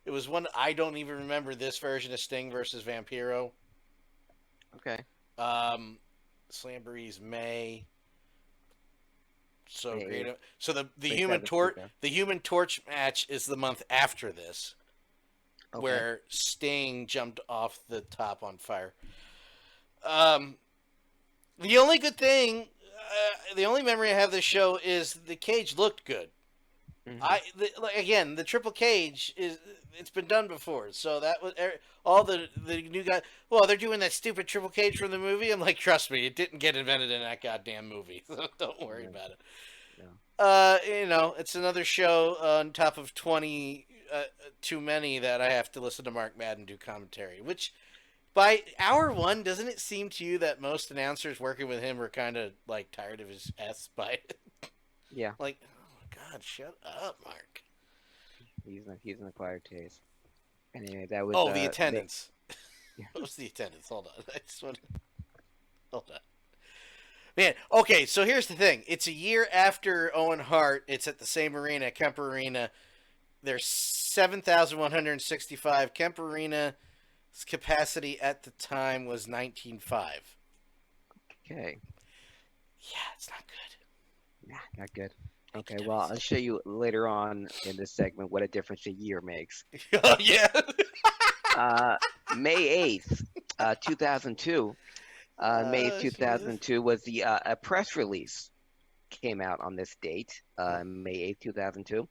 Speaker 1: it was one. I don't even remember this version of Sting versus Vampiro.
Speaker 2: Okay.
Speaker 1: Slamboree's May. So
Speaker 2: May
Speaker 1: great.
Speaker 2: 8th.
Speaker 1: So the
Speaker 2: May
Speaker 1: Human
Speaker 2: 7th,
Speaker 1: Torch
Speaker 2: okay.
Speaker 1: the Human Torch match is the month after this,
Speaker 2: Okay.
Speaker 1: where Sting jumped off the top on fire. The only good thing, the only memory I have of this show is the cage looked good. Again, the triple cage it's been done before, so that was all the new guys. Well, they're doing that stupid triple cage from the movie. I'm like, trust me, it didn't get invented in that goddamn movie, so don't worry about it.
Speaker 2: Yeah.
Speaker 1: It's another show on top of 20 too many that I have to listen to Mark Madden do commentary. Which, by hour one, doesn't it seem to you that most announcers working with him are kind of like tired of his S by it?
Speaker 2: Yeah,
Speaker 1: Like, oh God, shut up, Mark.
Speaker 2: he's an acquired taste. Anyway, that was
Speaker 1: Oh, the attendance.
Speaker 2: yeah.
Speaker 1: What was the attendance? Hold on. I just want to hold on. Man, okay, so here's the thing. It's a year after Owen Hart. It's at the same arena, Kemper Arena. There's 7,165. Kemper Arena's capacity at the time was 19.5.
Speaker 2: Okay,
Speaker 1: Yeah, it's not
Speaker 2: nah, not good.
Speaker 1: good.
Speaker 2: Okay, well, I'll show you later on in this segment what a difference a year makes.
Speaker 1: Oh, yeah.
Speaker 2: Uh, May 8th, 2002. May
Speaker 1: Oh, Jesus.
Speaker 2: 2002 was the a press release came out on this date, May 8th, 2002,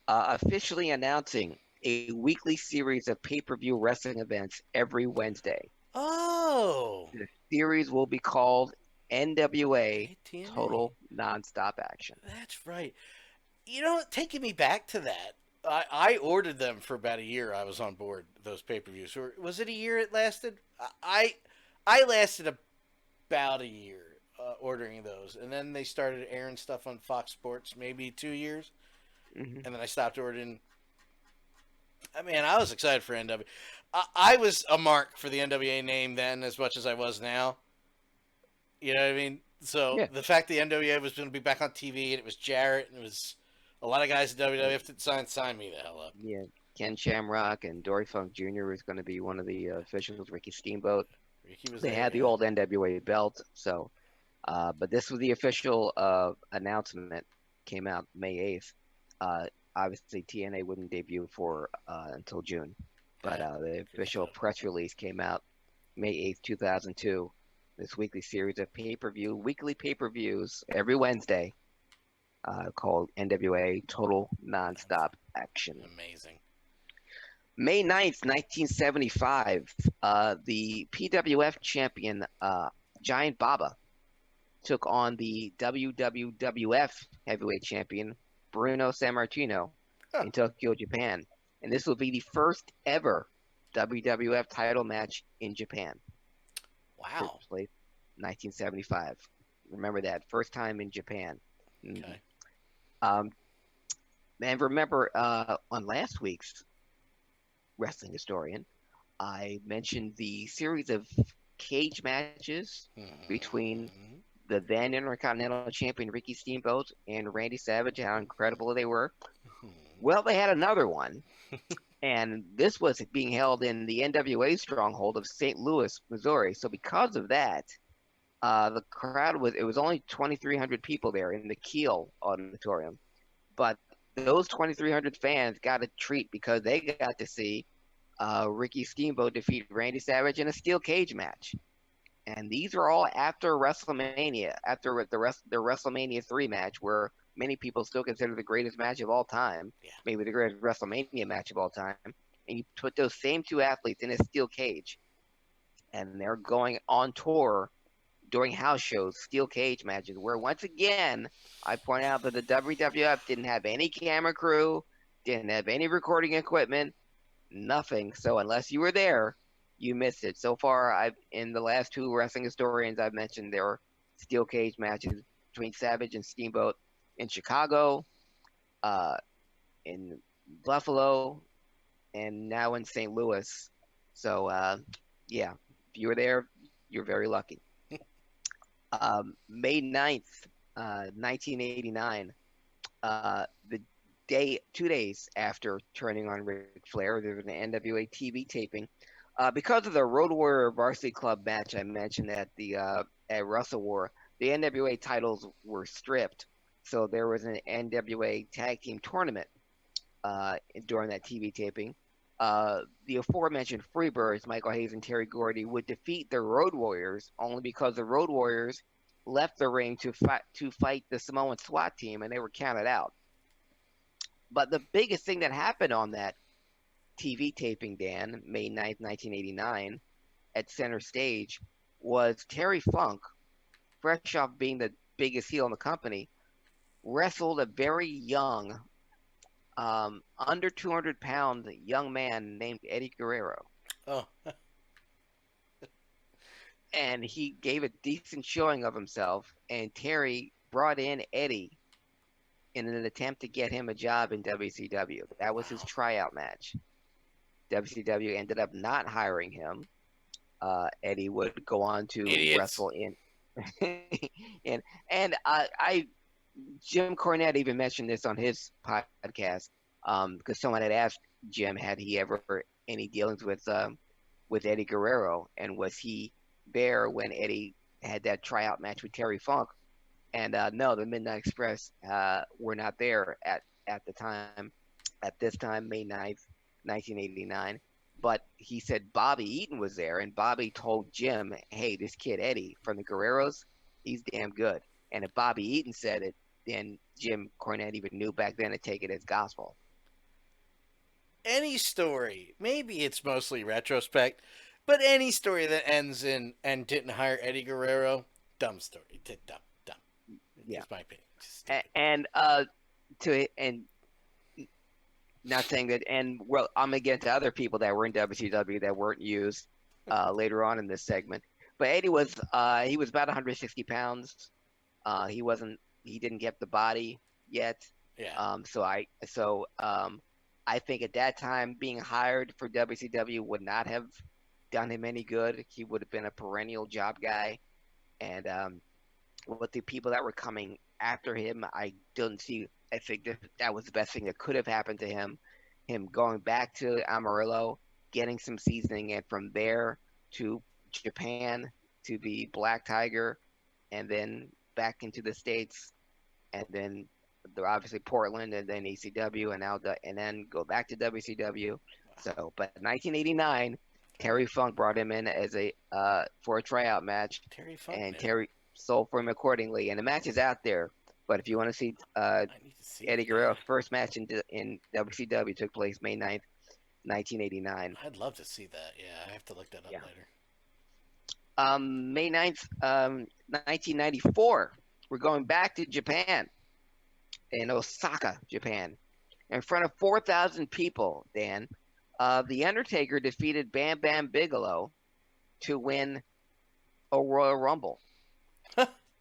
Speaker 2: officially announcing a weekly series of pay-per-view wrestling events every Wednesday.
Speaker 1: Oh.
Speaker 2: The series will be called NWA
Speaker 1: ATNA.
Speaker 2: Total Nonstop Action.
Speaker 1: That's right. You know, taking me back to that, I ordered them for about a year. I was on board those pay per views. Or was it a year it lasted? I lasted about a year ordering those, and then they started airing stuff on Fox Sports, maybe 2 years,
Speaker 2: Hmm.
Speaker 1: and then I stopped ordering. I mean, I was excited for NW. I was a mark for the NWA name then, as much as I was now. You know what I mean? So
Speaker 2: Yeah,
Speaker 1: the fact the NWA was going to be back on TV, and it was Jarrett, and it was a lot of guys at WWF that signed me the hell up.
Speaker 2: yeah. Ken Shamrock and Dory Funk Jr. is going to be one of the officials. Ricky Steamboat.
Speaker 1: Ricky was
Speaker 2: They
Speaker 1: there,
Speaker 2: had the
Speaker 1: yeah.
Speaker 2: old NWA belt, so but this was the official announcement. Came out May 8th. Uh, Obviously, TNA wouldn't debut for until June, but
Speaker 1: Yeah,
Speaker 2: the
Speaker 1: good
Speaker 2: official
Speaker 1: stuff.
Speaker 2: press release came out May 8th, 2002. This weekly series of weekly pay-per-views every Wednesday, called NWA Total Nonstop Action.
Speaker 1: Amazing.
Speaker 2: May 9th, 1975, the PWF champion Giant Baba took on the WWF heavyweight champion Bruno Sammartino
Speaker 1: Huh.
Speaker 2: in Tokyo, Japan. And this will be the first ever WWF title match in Japan. First
Speaker 1: Wow.
Speaker 2: place, 1975. Remember that. First time in Japan. Mhm.
Speaker 1: Okay.
Speaker 2: Um, and remember, on last week's Wrestling Historian, I mentioned the series of cage matches between
Speaker 1: Mm-hmm.
Speaker 2: the then Intercontinental Champion Ricky Steamboat and Randy Savage, how incredible they were. Well, they had another one, and this was being held in the NWA stronghold of St. Louis, Missouri. So because of that, the crowd it was only 2,300 people there in the Kiel Auditorium, but those 2,300 fans got a treat because they got to see Ricky Steamboat defeat Randy Savage in a steel cage match. And these are all after WrestleMania, after the WrestleMania 3 match, where many people still consider the greatest match of all time,
Speaker 1: Yeah.
Speaker 2: maybe the greatest WrestleMania match of all time. And you put those same two athletes in a steel cage, and they're going on tour during house shows, steel cage matches, where once again, I point out that the WWF didn't have any camera crew, didn't have any recording equipment, nothing. So unless you were there, you missed it. So far, I've in the last two wrestling historians I've mentioned, there were steel cage matches between Savage and Steamboat in Chicago, uh, in Buffalo, and now in St. Louis. So yeah, if you were there, you're very lucky. May 9th, 1989, the 2 days after turning on Ric Flair, there was an NWA TV taping. Because of the Road Warrior Varsity Club match I mentioned at Wrestle War, the NWA titles were stripped. So there was an NWA Tag Team Tournament during that TV taping. The aforementioned Freebirds, Michael Hayes and Terry Gordy, would defeat the Road Warriors only because the Road Warriors left the ring to fight the Samoan SWAT team, and they were counted out. But the biggest thing that happened on that TV taping, Dan, May 9th, 1989, at Center Stage, was Terry Funk, fresh off being the biggest heel in the company, wrestled a very young, under 200-pound young man named Eddie Guerrero.
Speaker 1: Oh.
Speaker 2: And he gave a decent showing of himself, and Terry brought in Eddie in an attempt to get him a job in WCW. That was his
Speaker 1: Wow.
Speaker 2: tryout match. WCW ended up not hiring him. Eddie would go on to
Speaker 1: Idiots.
Speaker 2: wrestle in, and I Jim Cornette even mentioned this on his podcast because someone had asked Jim had he ever any dealings with Eddie Guerrero, and was he there when Eddie had that tryout match with Terry Funk? And no, the Midnight Express were not there at the time, at this time, May 9th, 1989. But he said Bobby Eaton was there, and Bobby told Jim, "Hey, this kid Eddie from the Guerreros, he's damn good." And if Bobby Eaton said it, then Jim Cornette even knew back then to take it as gospel.
Speaker 1: Any story, maybe it's mostly retrospect, but any story that ends in "and didn't hire Eddie Guerrero," dumb story. Dumb, dumb.
Speaker 2: Yeah,
Speaker 1: It's my opinion. Just stupid.
Speaker 2: and not saying that, and well, I'm gonna get into other people that were in WCW that weren't used later on in this segment. But Eddie was he was about 160 pounds. He didn't get the body yet.
Speaker 1: Yeah.
Speaker 2: I think at that time being hired for WCW would not have done him any good. He would have been a perennial job guy, and with the people that were coming after him, I don't see. I think that was the best thing that could have happened to him. Him going back to Amarillo, getting some seasoning, and from there to Japan to be Black Tiger, and then back into the States, and then obviously Portland, and then ECW, and then go back to WCW. So, but 1989, Terry Funk brought him in as a for a tryout match,
Speaker 1: Terry Funk,
Speaker 2: and
Speaker 1: man.
Speaker 2: Terry sold for him accordingly. And the match is out there. But if you want to see
Speaker 1: I need to see
Speaker 2: Eddie
Speaker 1: it.
Speaker 2: Guerrero's first match in WCW took place May 9th, 1989.
Speaker 1: I'd love to see that. Yeah, I have to look that up
Speaker 2: Yeah.
Speaker 1: later.
Speaker 2: May 9th, 1994. We're going back to Japan, in Osaka, Japan. In front of 4,000 people, Dan, The Undertaker defeated Bam Bam Bigelow to win a Royal Rumble.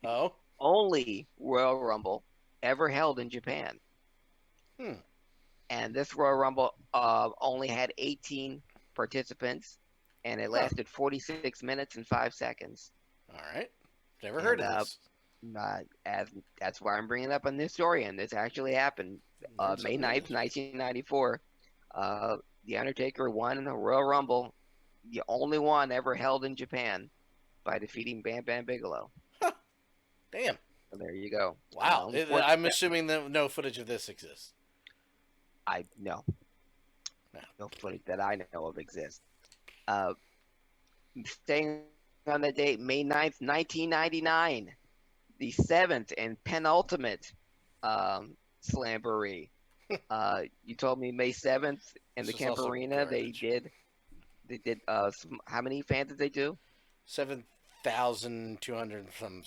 Speaker 1: Oh?
Speaker 2: Only Royal Rumble ever held in Japan.
Speaker 1: Hmm.
Speaker 2: And this Royal Rumble only had 18 participants, and it lasted 46 minutes and 5 seconds.
Speaker 1: All right. Never heard of this.
Speaker 2: As that's why I'm bringing it up on this story, and this actually happened May 9th, 1994. The Undertaker won the Royal Rumble, the only one ever held in Japan, by defeating Bam Bam Bigelow.
Speaker 1: Huh. Damn.
Speaker 2: So there you go.
Speaker 1: Wow. I'm assuming that no footage of this exists.
Speaker 2: No
Speaker 1: No.
Speaker 2: footage that I know of exists. Staying on the date, May 9th, 1999, the seventh and penultimate Slamboree. You told me May 7th in the Kemp Arena they did how many fans did they do?
Speaker 1: 7,200 some.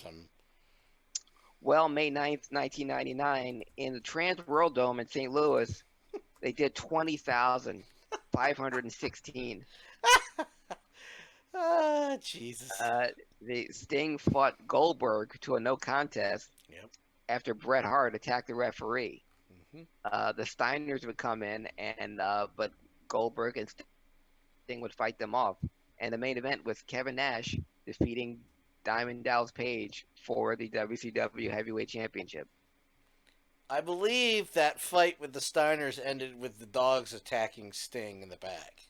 Speaker 2: Well, May 9th, 1999, in the Trans World Dome in St. Louis, they did 20,516.
Speaker 1: Ah, Jesus.
Speaker 2: The Sting fought Goldberg to a no contest after Bret Hart attacked the referee.
Speaker 1: Mm-hmm.
Speaker 2: The Steiners would come in, but Goldberg and Sting would fight them off. And the main event was Kevin Nash defeating Diamond Dallas Page for the WCW Heavyweight Championship.
Speaker 1: I believe that fight with the Steiners ended with the dogs attacking Sting in the back.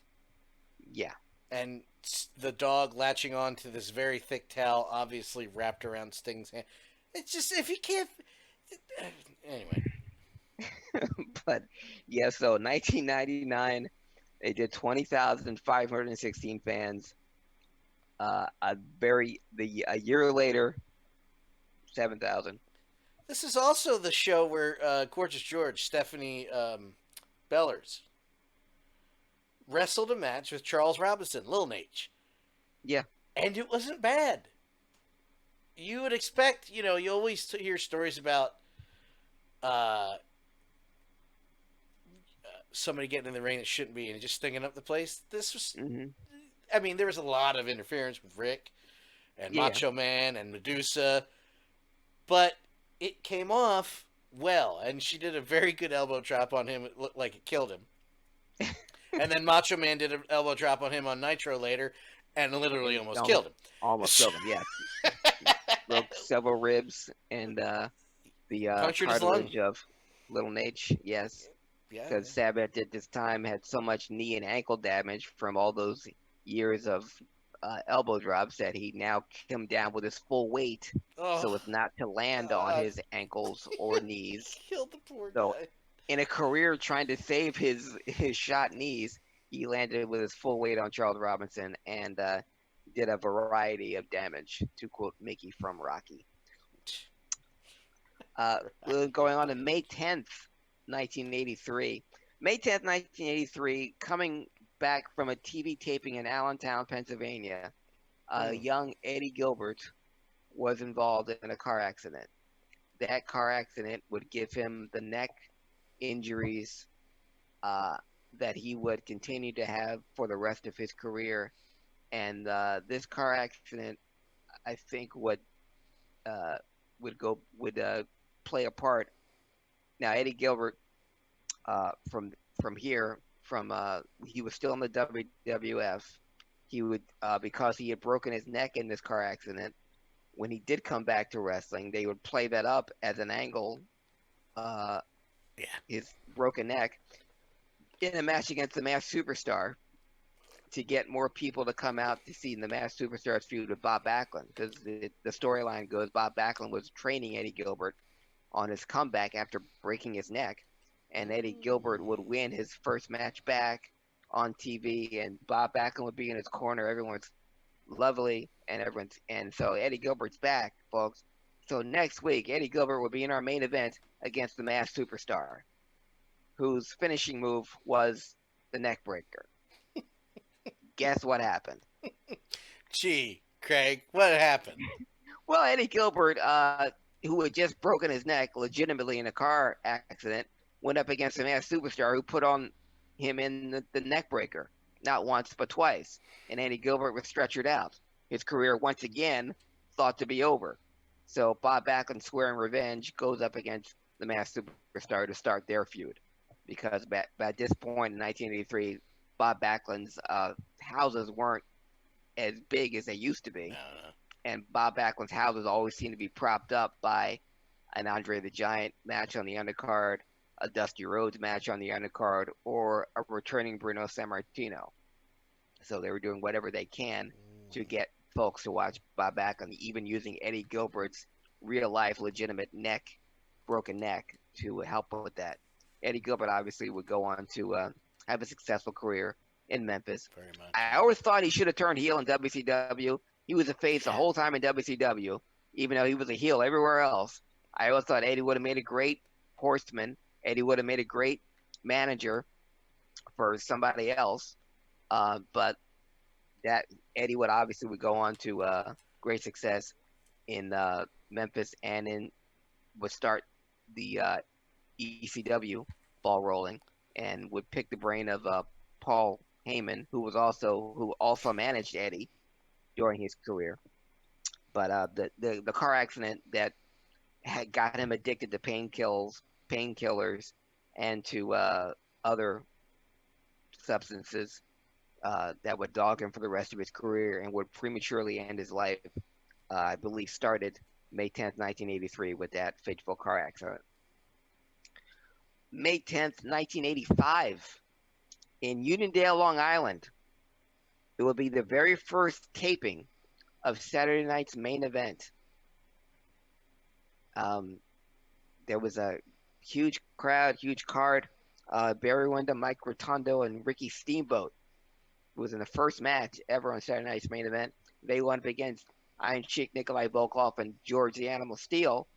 Speaker 2: Yeah.
Speaker 1: And the dog latching on to this very thick towel, obviously wrapped around Sting's hand. It's just, if he can't... Anyway.
Speaker 2: But, yeah, so 1999, they did 20,516 fans. A year later, 7,000.
Speaker 1: This is also the show where Gorgeous George, Stephanie Bellers, wrestled a match with Charles Robinson, Lil Nate.
Speaker 2: Yeah.
Speaker 1: And it wasn't bad. You would expect, you always hear stories about somebody getting in the ring that shouldn't be and just stinging up the place. This was, I mean, there was a lot of interference with Rick and Macho Man and Medusa, but it came off well, and she did a very good elbow drop on him. It looked like it killed him. And then Macho Man did an elbow drop on him on Nitro later, and literally
Speaker 2: And
Speaker 1: almost killed him.
Speaker 2: almost killed him. Yeah, broke several ribs and the
Speaker 1: Punctured his lung.
Speaker 2: cartilage of Little Nate. Yes,
Speaker 1: Yeah,
Speaker 2: because Sabbath at this time had so much knee and ankle damage from all those years of elbow drops that he now came down with his full weight
Speaker 1: oh
Speaker 2: so as not to land on
Speaker 1: God,
Speaker 2: his ankles or knees.
Speaker 1: killed the poor
Speaker 2: So
Speaker 1: guy.
Speaker 2: in a career trying to save his shot knees, he landed with his full weight on Charles Robinson and did a variety of damage, to quote Mickey from Rocky. We're going on to May 10th, 1983. May 10th, 1983, coming back from a TV taping in Allentown, Pennsylvania, young Eddie Gilbert was involved in a car accident. That car accident would give him the neck injuries uh, that he would continue to have for the rest of his career. And this car accident, I think, uh, would play a part. Now, Eddie Gilbert, from here, from he was still in the WWF. He would because he had broken his neck in this car accident. When he did come back to wrestling, they would play that up as an angle, uh,
Speaker 1: Yeah.
Speaker 2: his broken neck, in a match against the Masked Superstar to get more people to come out to see the Masked Superstar's feud with Bob Backlund. Because the storyline goes, Bob Backlund was training Eddie Gilbert on his comeback after breaking his neck, and Eddie Gilbert would win his first match back on TV, and Bob Backlund would be in his corner. Everyone's lovely, and so Eddie Gilbert's back, folks. So next week, Eddie Gilbert will be in our main event against the Masked Superstar, whose finishing move was the neck breaker. Guess what happened?
Speaker 1: Gee, Craig, what happened?
Speaker 2: Well, Eddie Gilbert, who had just broken his neck legitimately in a car accident, went up against the Masked Superstar, who put on him in the neck breaker, not once but twice. And Eddie Gilbert was stretchered out. His career once again thought to be over. So Bob Backlund, swearing revenge, goes up against the Masked Superstar to start their feud. Because at this point in 1983, Bob Backlund's houses weren't as big as they used to be. And Bob Backlund's houses always seemed to be propped up by an Andre the Giant match on the undercard, a Dusty Rhodes match on the undercard, or a returning Bruno Sammartino. So they were doing whatever they can to get folks to watch Bob Backlund, even using Eddie Gilbert's real life legitimate broken neck to help with that. Eddie Gilbert obviously would go on to have a successful career in Memphis.
Speaker 1: Very much.
Speaker 2: I always thought he should have turned heel in WCW. He was a face the whole time in WCW, even though he was a heel everywhere else. I always thought Eddie would have made a great horseman. Eddie would have made a great manager for somebody else. But that Eddie would go on to great success in Memphis and would start the ECW ball rolling and would pick the brain of Paul Heyman, who also managed Eddie during his career. But the car accident that had got him addicted to painkillers, and to other substances that would dog him for the rest of his career and would prematurely end his life, I believe started May 10th, 1983 with that fateful car accident. May 10th, 1985, in Uniondale, Long Island, it will be the very first taping of Saturday night's main event. There was a huge crowd, huge card. Barry Windham, Mike Rotundo, and Ricky Steamboat was in the first match ever on Saturday night's main event. They went up against Iron Sheik, Nikolai Volkov, and George the Animal Steel,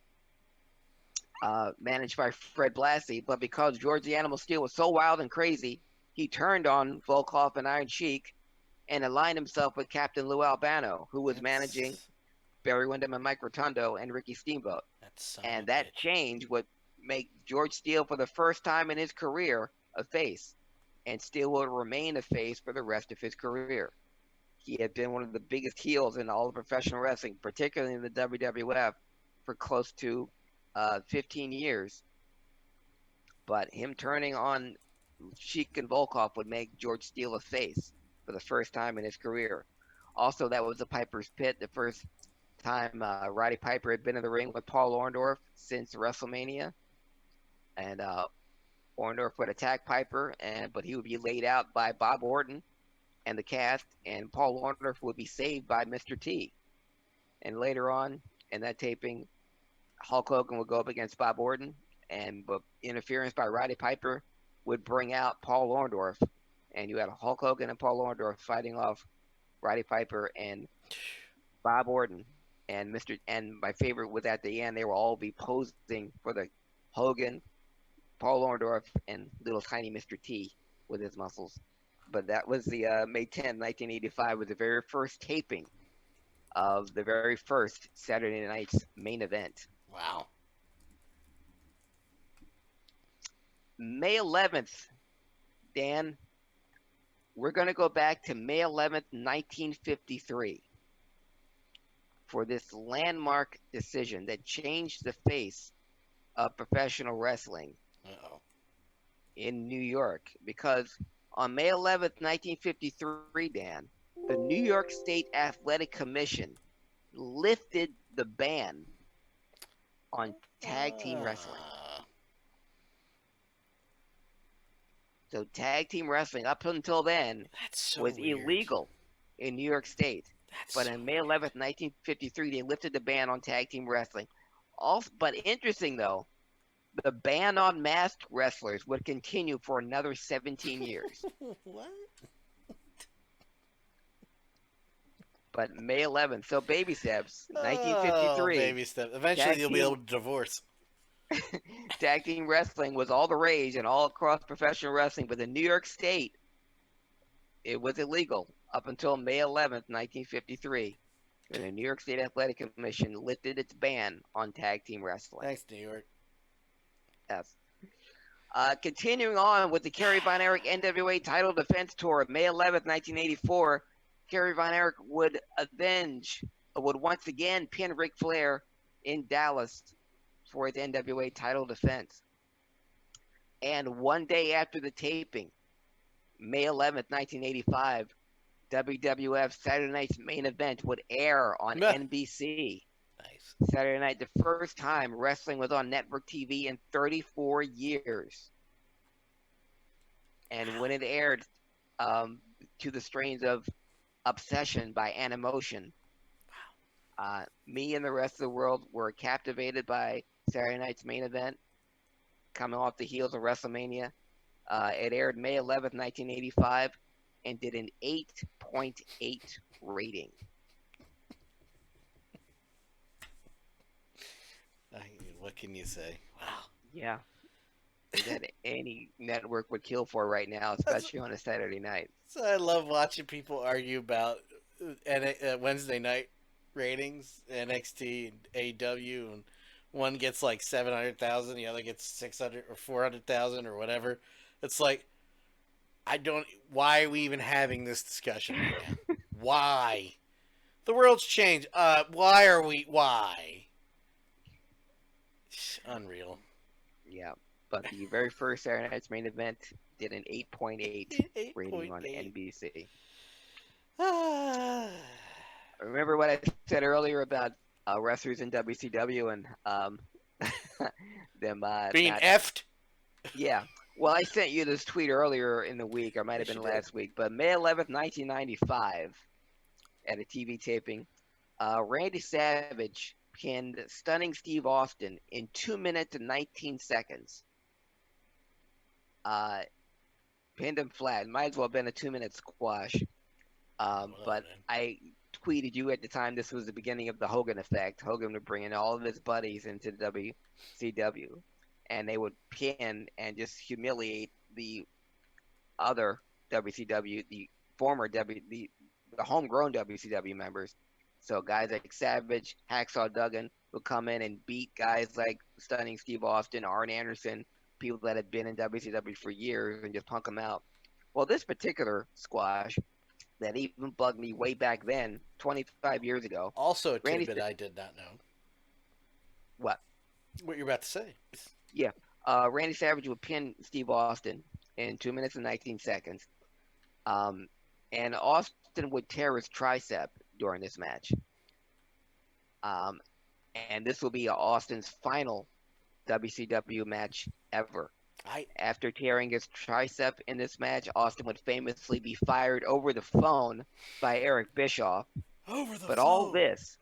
Speaker 2: managed by Fred Blassie. But because George the Animal Steel was so wild and crazy, he turned on Volkov and Iron Sheik and aligned himself with Captain Lou Albano, who was managing Barry Windham and Mike Rotundo and Ricky Steamboat. And that change would make George Steele, for the first time in his career, a face. And Steele will remain a face for the rest of his career. He had been one of the biggest heels in all of professional wrestling, particularly in the WWF, for close to 15 years, but him turning on Sheik and Volkov would make George Steele a face for the first time in his career. Also, that was the Piper's Pit, the first time Roddy Piper had been in the ring with Paul Orndorff since WrestleMania, and Orndorff would attack Piper, but he would be laid out by Bob Orton and the cast, and Paul Orndorff would be saved by Mr. T. And later on in that taping, Hulk Hogan would go up against Bob Orton, and but interference by Roddy Piper would bring out Paul Orndorff, and you had Hulk Hogan and Paul Orndorff fighting off Roddy Piper and Bob Orton. And my favorite was at the end they will all be posing for the Hogan, Paul Orndorff, and little tiny Mr. T with his muscles. But that was the May 10th, 1985, was the very first taping of the very first Saturday night's main event.
Speaker 1: Wow.
Speaker 2: May 11th, Dan, we're going to go back to May 11th, 1953 for this landmark decision that changed the face of professional wrestling
Speaker 1: Uh-oh.
Speaker 2: in New York. Because on May 11th, 1953, Dan, the New York State Athletic Commission lifted the ban on tag team wrestling. So tag team wrestling up until then was
Speaker 1: weird.
Speaker 2: illegal in New York State. But
Speaker 1: So
Speaker 2: on May 11th, 1953, they lifted the ban on tag team wrestling. Also, but interesting though, the ban on masked wrestlers would continue for another 17 years.
Speaker 1: What?
Speaker 2: But May 11th, so baby steps, 1953.
Speaker 1: Baby step. Eventually, you'll be able to divorce.
Speaker 2: Tag team wrestling was all the rage and all across professional wrestling, but in New York State, it was illegal up until May 11th, 1953, when the New York State Athletic Commission lifted its ban on tag team wrestling.
Speaker 1: Thanks, New York.
Speaker 2: Yes. Continuing on with the Kerry Von Erich NWA title defense tour, May 11th, 1984, Kerry Von Erich would once again pin Ric Flair in Dallas for his NWA title defense. And one day after the taping, May 11th, 1985, WWF Saturday Night's Main Event would air on NBC.
Speaker 1: Nice.
Speaker 2: Saturday night, the first time wrestling was on network TV in 34 years. And when it aired, to the strains of Obsession by Animotion, me and the rest of the world were captivated by Saturday Night's Main Event, coming off the heels of WrestleMania. It aired May 11th, 1985, and did an 8.8 rating.
Speaker 1: What can you say? Wow.
Speaker 2: Yeah. That any network would kill for right now, especially on a Saturday night.
Speaker 1: So I love watching people argue about Wednesday night ratings, NXT and AEW, and one gets like 700,000, the other gets 600 or 400,000 or whatever. It's like, why are we even having this discussion right now? Why? The world's changed. Why? Unreal.
Speaker 2: Yeah. But the very first Saturday Night's Main Event did an 8.8 rating on NBC. Remember what I said earlier about wrestlers in WCW and them
Speaker 1: being effed?
Speaker 2: Yeah. Well, I sent you this tweet earlier in the week, or it might have been last week, but May 11th, 1995, at a TV taping, Randy Savage pinned Stunning Steve Austin in 2 minutes and 19 seconds. Pinned him flat. Might as well have been a 2-minute squash. But I tweeted you at the time this was the beginning of the Hogan effect. Hogan would bring in all of his buddies into WCW, and they would pin and just humiliate the other WCW, the homegrown WCW members. So guys like Savage, Hacksaw Duggan would come in and beat guys like Stunning Steve Austin, Arn Anderson, people that had been in WCW for years, and just punk them out. Well, this particular squash that even bugged me way back then, 25 years ago.
Speaker 1: Also a tidbit I did not know.
Speaker 2: What?
Speaker 1: What you're about to say?
Speaker 2: Yeah. Randy Savage would pin Steve Austin in 2 minutes and 19 seconds. Um, and Austin would tear his tricep during this match. Um, and this will be Austin's final WCW match ever.
Speaker 1: I
Speaker 2: After tearing his tricep in this match, Austin would famously be fired over the phone by Eric Bischoff.
Speaker 1: over the
Speaker 2: But all
Speaker 1: phone.
Speaker 2: this,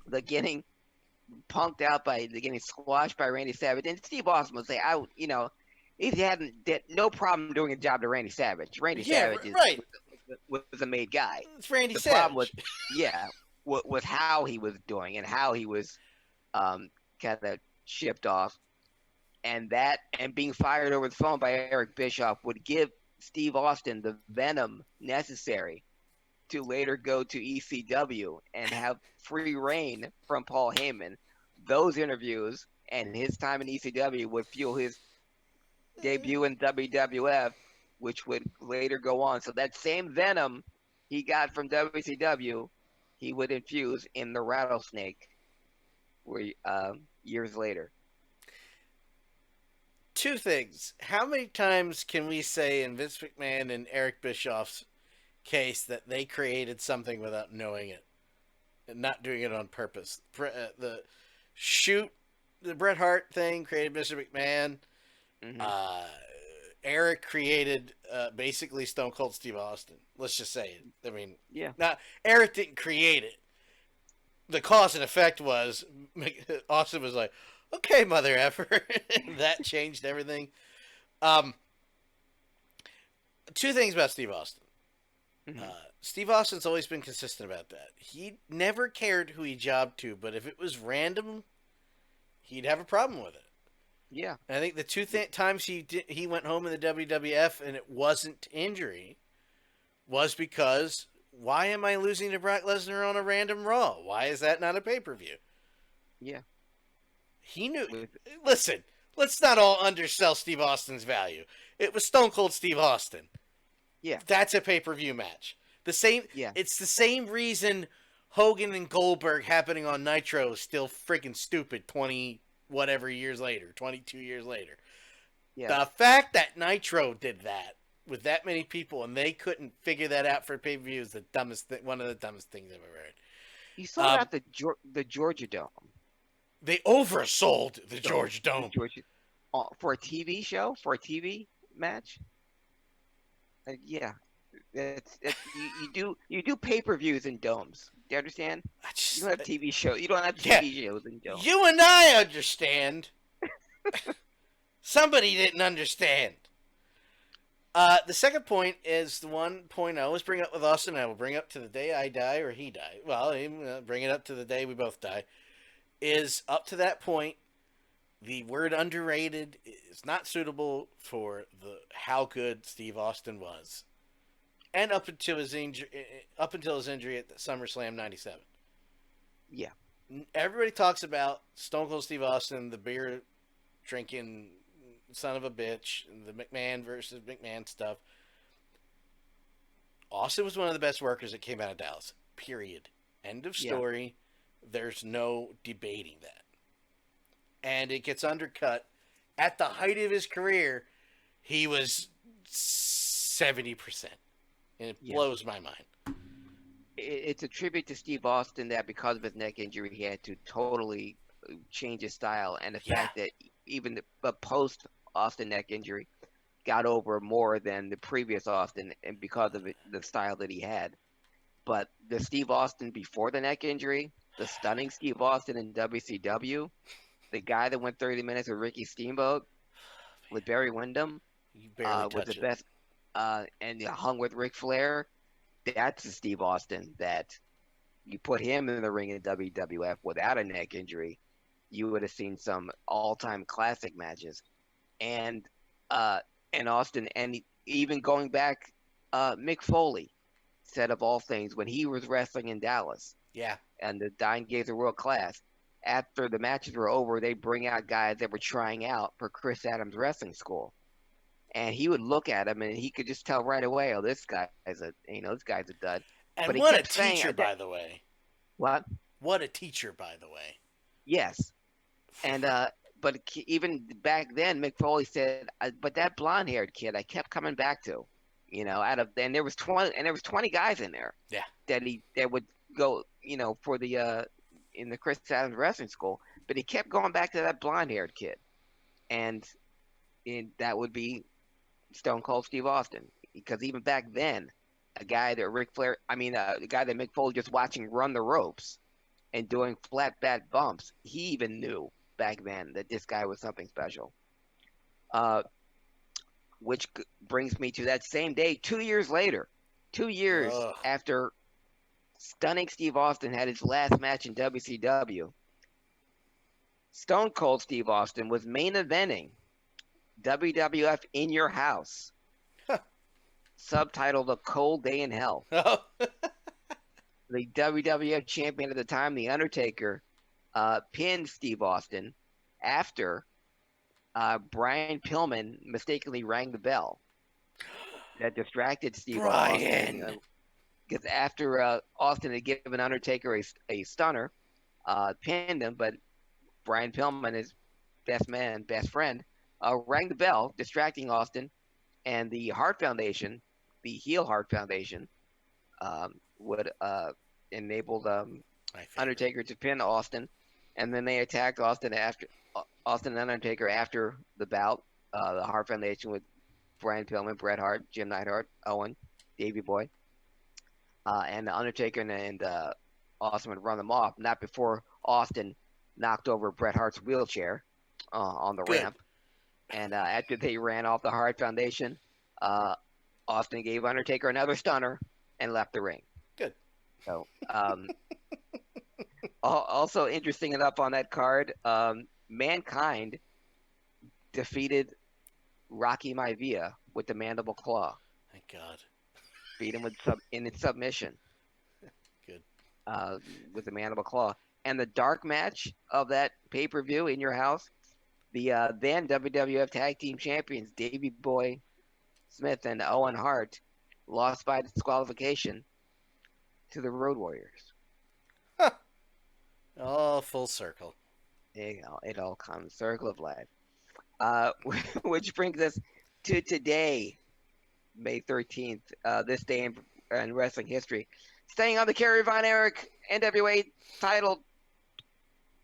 Speaker 2: the getting punked out by the getting squashed by Randy Savage, and Steve Austin would say, he hadn't did no problem doing a job to Randy Savage. Randy
Speaker 1: Yeah,
Speaker 2: Savage
Speaker 1: right.
Speaker 2: was a made guy.
Speaker 1: It's Randy
Speaker 2: The problem was,
Speaker 1: Savage.
Speaker 2: yeah, was how he was doing and how he was kind of shipped off, and being fired over the phone by Eric Bischoff would give Steve Austin the venom necessary to later go to ECW and have free reign from Paul Heyman. Those interviews and his time in ECW would fuel his debut in WWF, which would later go on. So that same venom he got from WCW, he would infuse in the Rattlesnake years later.
Speaker 1: Two things. How many times can we say in Vince McMahon and Eric Bischoff's case that they created something without knowing it and not doing it on purpose? The shoot, the Bret Hart thing created Mr. McMahon.
Speaker 2: Hmm.
Speaker 1: Uh, Eric created basically Stone Cold Steve Austin. Let's just say it. I mean,
Speaker 2: Yeah.
Speaker 1: not Eric didn't create it. The cause and effect was Austin was like, "Okay, mother effer," that changed everything. Um, two things about Steve Austin.
Speaker 2: Hmm.
Speaker 1: Steve Austin's always been consistent about that. He never cared who he jobbed to, but if it was random, he'd have a problem with it.
Speaker 2: Yeah.
Speaker 1: And I think the times he went home in the WWF and it wasn't injury was because why am I losing to Brock Lesnar on a random Raw? Why is that not a pay per view?
Speaker 2: Yeah.
Speaker 1: He knew.
Speaker 2: With
Speaker 1: Listen, let's not all undersell Steve Austin's value. It was Stone Cold Steve Austin.
Speaker 2: yeah.
Speaker 1: That's a pay per view match. The same.
Speaker 2: Yeah.
Speaker 1: It's the same reason Hogan and Goldberg happening on Nitro is still freaking stupid. 20 whatever years later, 22 years later.
Speaker 2: Yeah.
Speaker 1: The fact that Nitro did that with that many people and they couldn't figure that out for pay per view is the dumbest thing. One of the dumbest things I've ever
Speaker 2: He sold
Speaker 1: heard.
Speaker 2: out the Georgia Dome.
Speaker 1: They oversold the
Speaker 2: So
Speaker 1: Georgia
Speaker 2: the
Speaker 1: Dome.
Speaker 2: Georgia for a TV show, for a TV match. Yeah, you do pay-per-views in domes. Do you understand?
Speaker 1: I
Speaker 2: You
Speaker 1: just,
Speaker 2: don't have TV shows. You don't have
Speaker 1: yeah,
Speaker 2: TV shows in domes.
Speaker 1: you and I understand. Somebody didn't understand. The second point is the one point I always bring up with Austin. I will bring up to the day I die or he die. Well, bring it up to the day we both die. Is up to that point, the word underrated is not suitable for the how good Steve Austin was, and up until his injury at SummerSlam '97.
Speaker 2: Yeah,
Speaker 1: Everybody talks about Stone Cold Steve Austin, the beer drinking son of a bitch, the McMahon versus McMahon stuff. Austin was one of the best workers that came out of Dallas. Period. End of
Speaker 2: yeah,
Speaker 1: story. There's no debating that. And it gets undercut. At the height of his career, he was 70%. And it
Speaker 2: yeah.
Speaker 1: blows my mind.
Speaker 2: It's a tribute to Steve Austin that because of his neck injury, he had to totally change his style, and the
Speaker 1: Yeah.
Speaker 2: fact that even the post Austin neck injury got over more than the previous Austin, and because of the style that he had. But the Steve Austin before the neck injury, the stunning Steve Austin in WCW, the guy that went 30 minutes with Ricky Steamboat, with Barry Windham,
Speaker 1: You barely
Speaker 2: was the
Speaker 1: touch it.
Speaker 2: best, and hung with Ric Flair. That's the Steve Austin that you put him in the ring in WWF without a neck injury, you would have seen some all-time classic matches. And and Austin, and even going back, Mick Foley said of all things when he was wrestling in Dallas,
Speaker 1: Yeah.
Speaker 2: and the Dying Games of World Class. After the matches were over, they bring out guys that were trying out for Chris Adams Wrestling School, and he would look at him and he could just tell right away, oh, this guy's this guy's a dud. But
Speaker 1: And
Speaker 2: he
Speaker 1: what a
Speaker 2: kept saying
Speaker 1: teacher,
Speaker 2: that.
Speaker 1: by the way.
Speaker 2: What?
Speaker 1: What a teacher, by the way.
Speaker 2: Yes, And but even back then, Mick Foley said, "But that blonde-haired kid, I kept coming back to, out of and there was 20 guys in there
Speaker 1: Yeah.
Speaker 2: that would go, for the in the Chris Adams Wrestling School, but he kept going back to that blonde-haired kid, and that would be Stone Cold Steve Austin, because even back then, a guy that Ric Flair, I mean, the guy that Mick Foley just watching run the ropes and doing flat back bumps, he even knew back then that this guy was something special. Uh, which brings me to that same day, 2 years later, 2 years
Speaker 1: Ugh.
Speaker 2: after Stunning Steve Austin had his last match in WCW, Stone Cold Steve Austin was main eventing WWF In Your House, subtitled A Cold Day in Hell.
Speaker 1: Oh.
Speaker 2: The WWF champion at the time, The Undertaker, pinned Steve Austin after Brian Pillman mistakenly rang the bell. That distracted Steve
Speaker 1: Brian.
Speaker 2: Austin. Because after Austin had given Undertaker a stunner, pinned him, but Brian Pillman, his best friend, rang the bell, distracting Austin, and the Hart Foundation, the heel Hart Foundation, would enable Undertaker to pin Austin, and then they attacked Austin and Undertaker after the bout. The Hart Foundation with Brian Pillman, Bret Hart, Jim Neidhart, Owen, Davey Boy, and the Undertaker and Austin would run them off. Not before Austin knocked over Bret Hart's wheelchair on the ramp, and after they ran off the Hart Foundation, Austin gave Undertaker another stunner and left the ring.
Speaker 1: Good.
Speaker 2: So, also interesting enough on that card, Mankind defeated Rocky Maivia with the mandible claw.
Speaker 1: Thank God.
Speaker 2: Beat him in its submission.
Speaker 1: Good.
Speaker 2: With the mandible claw. And the dark match of that pay-per-view In Your House, the then WWF Tag Team Champions Davey Boy Smith and Owen Hart lost by disqualification to the Road Warriors.
Speaker 1: Huh. Oh, full circle.
Speaker 2: There you go. It all comes circle of life. Which brings us to today, May 13th, this day in wrestling history. Staying on the Kerry Von Erich NWA title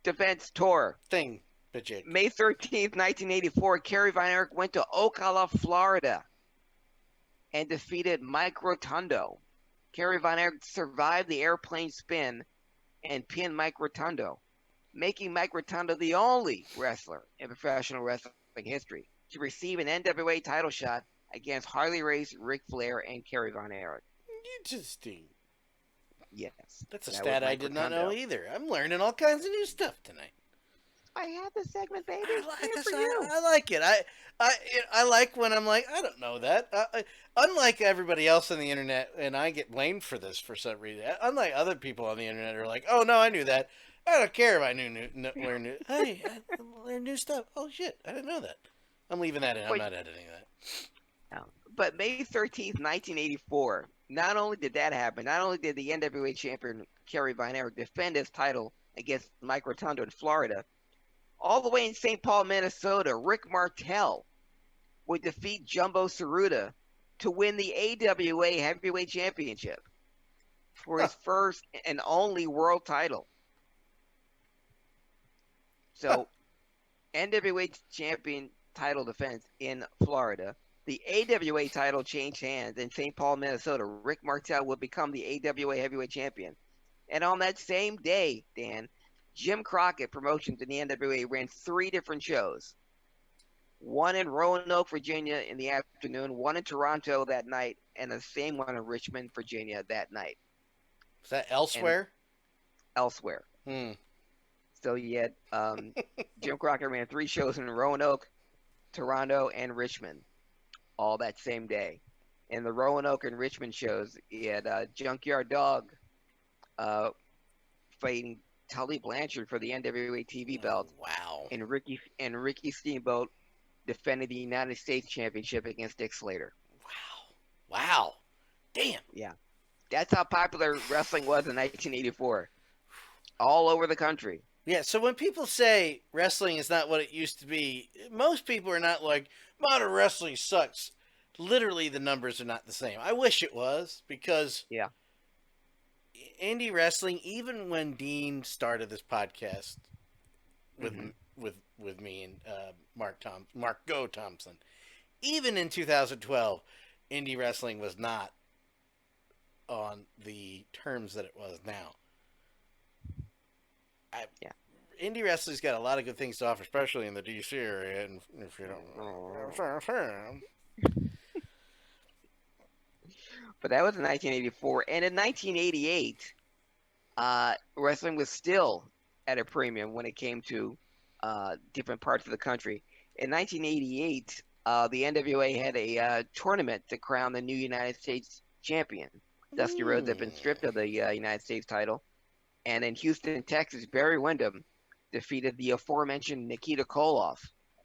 Speaker 2: defense tour.
Speaker 1: Thing, Bajik.
Speaker 2: May 13th, 1984, Kerry Von Erich went to Ocala, Florida, and defeated Mike Rotundo. Kerry Von Erich survived the airplane spin and pinned Mike Rotundo, making Mike Rotundo the only wrestler in professional wrestling history to receive an NWA title shot against Harley Race, Ric Flair, and Kerry Von Erich.
Speaker 1: Interesting.
Speaker 2: Yes.
Speaker 1: That's a stat I did not know either. I'm learning all kinds of new stuff tonight.
Speaker 2: I had this segment, baby.
Speaker 1: I like it. I like when I'm like, I don't know that. Unlike everybody else on the internet, and I get blamed for this for some reason. Unlike other people on the internet who are like, oh no, I knew that. I don't care if I learn new. Hey, I learn new stuff. Oh shit, I didn't know that. I'm leaving that in. I'm not editing that.
Speaker 2: No. But May 13th, 1984, not only did that happen, not only did the NWA champion Kerry Von Erich defend his title against Mike Rotundo in Florida, all the way in St. Paul, Minnesota, Rick Martel would defeat Jumbo Tsuruta to win the AWA Heavyweight Championship for his first and only world title. So, NWA champion title defense in Florida. The AWA title changed hands in St. Paul, Minnesota. Rick Martel would become the AWA Heavyweight Champion. And on that same day, Dan, Jim Crockett Promotions in the NWA ran 3 different shows. One in Roanoke, Virginia in the afternoon, one in Toronto that night, and the same one in Richmond, Virginia that night.
Speaker 1: Is that elsewhere?
Speaker 2: Elsewhere. So you had Jim Crockett ran 3 shows in Roanoke, Toronto, and Richmond, all that same day. In the Roanoke and Richmond shows, you had Junkyard Dog fighting Tully Blanchard for the NWA TV belt.
Speaker 1: Wow.
Speaker 2: And Ricky Steamboat defended the United States Championship against Dick Slater.
Speaker 1: Wow. Damn.
Speaker 2: Yeah. That's how popular wrestling was in 1984. All over the country.
Speaker 1: Yeah, so when people say wrestling is not what it used to be, most people are not like, modern wrestling sucks. Literally, the numbers are not the same. I wish it was, because
Speaker 2: Yeah.
Speaker 1: indie wrestling, even when Dean started this podcast with
Speaker 2: Hmm.
Speaker 1: with me and Mark Go Thompson, even in 2012, indie wrestling was not on the terms that it was now. I,
Speaker 2: Yeah.
Speaker 1: indie wrestling's got a lot of good things to offer, especially in the DC area. And if you don't,
Speaker 2: But that was in 1984, and in 1988, wrestling was still at a premium when it came to different parts of the country. In 1988, the NWA had a tournament to crown the new United States champion. Dusty Rhodes had been stripped of the United States title, and in Houston, Texas, Barry Windham defeated the aforementioned Nikita Koloff